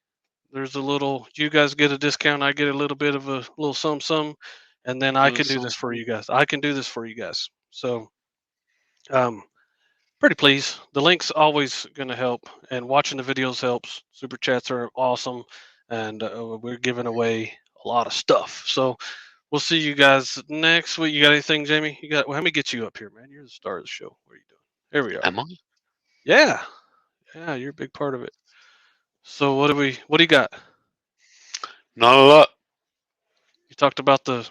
There's a little. You guys get a discount. I get a little bit of a little some, and then I can do this for you guys. I can do this for you guys. So um, pretty pleased. The link's always going to help, and watching the videos helps. Super chats are awesome, and we're giving away a lot of stuff. So we'll see you guys next week. You got anything, Jamie? You got? Well, let me get you up here, man. You're the star of the show. What are you doing? There we are. Am I? Yeah, yeah, you're a big part of it. So what do we? What do you got? Not a lot. You talked about the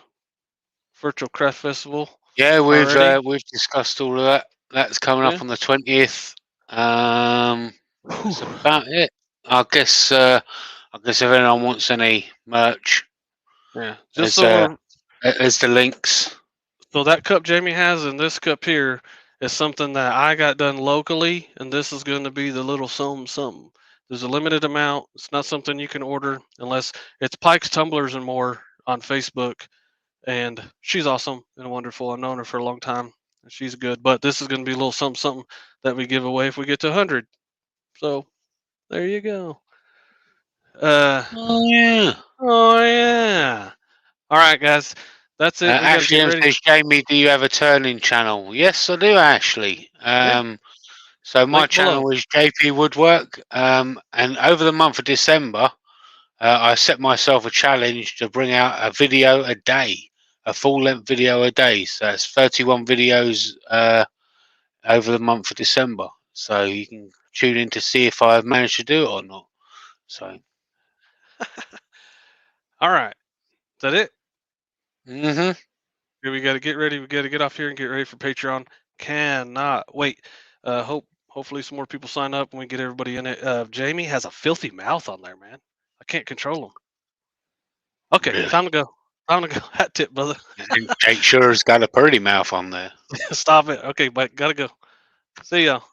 virtual craft festival Yeah, already. we've discussed all of that. That's coming Yeah. up on the 20th. That's Whew. about it. I guess if anyone wants any merch, Yeah. Just there's so uh we're there's the links. so that cup Jamie has and this cup here is something that I got done locally, and this is going to be the little something. There's a limited amount. It's not something you can order unless it's Pike's Tumblers and More on Facebook. And she's awesome and wonderful. I've known her for a long time. And she's good. But this is going to be a little something that we give away if we get to 100. So there you go. Uh, Oh yeah. oh yeah. All right, guys. That's it. We got to Ashley get M ready. says, Jamie, do you have a turning channel? Yes, I do, Ashley. Yeah. So my Link below. channel is JP Woodwork. And over the month of December, I set myself a challenge to bring out a video a day, a full length video a day. So that's 31 videos over the month of December. So you can tune in to see if I've managed to do it or not. So, All right. Is that it? hmm Yeah, we got to get ready. We got to get off here and get ready for Patreon. Cannot wait. Hopefully some more people sign up and we get everybody in it. Jamie has a filthy mouth on there, man. I can't control him. Okay, really. time to go. Time to go. Hat tip, brother. And Jake Sure's got a pretty mouth on there. Stop it. Okay, but gotta go. See y'all.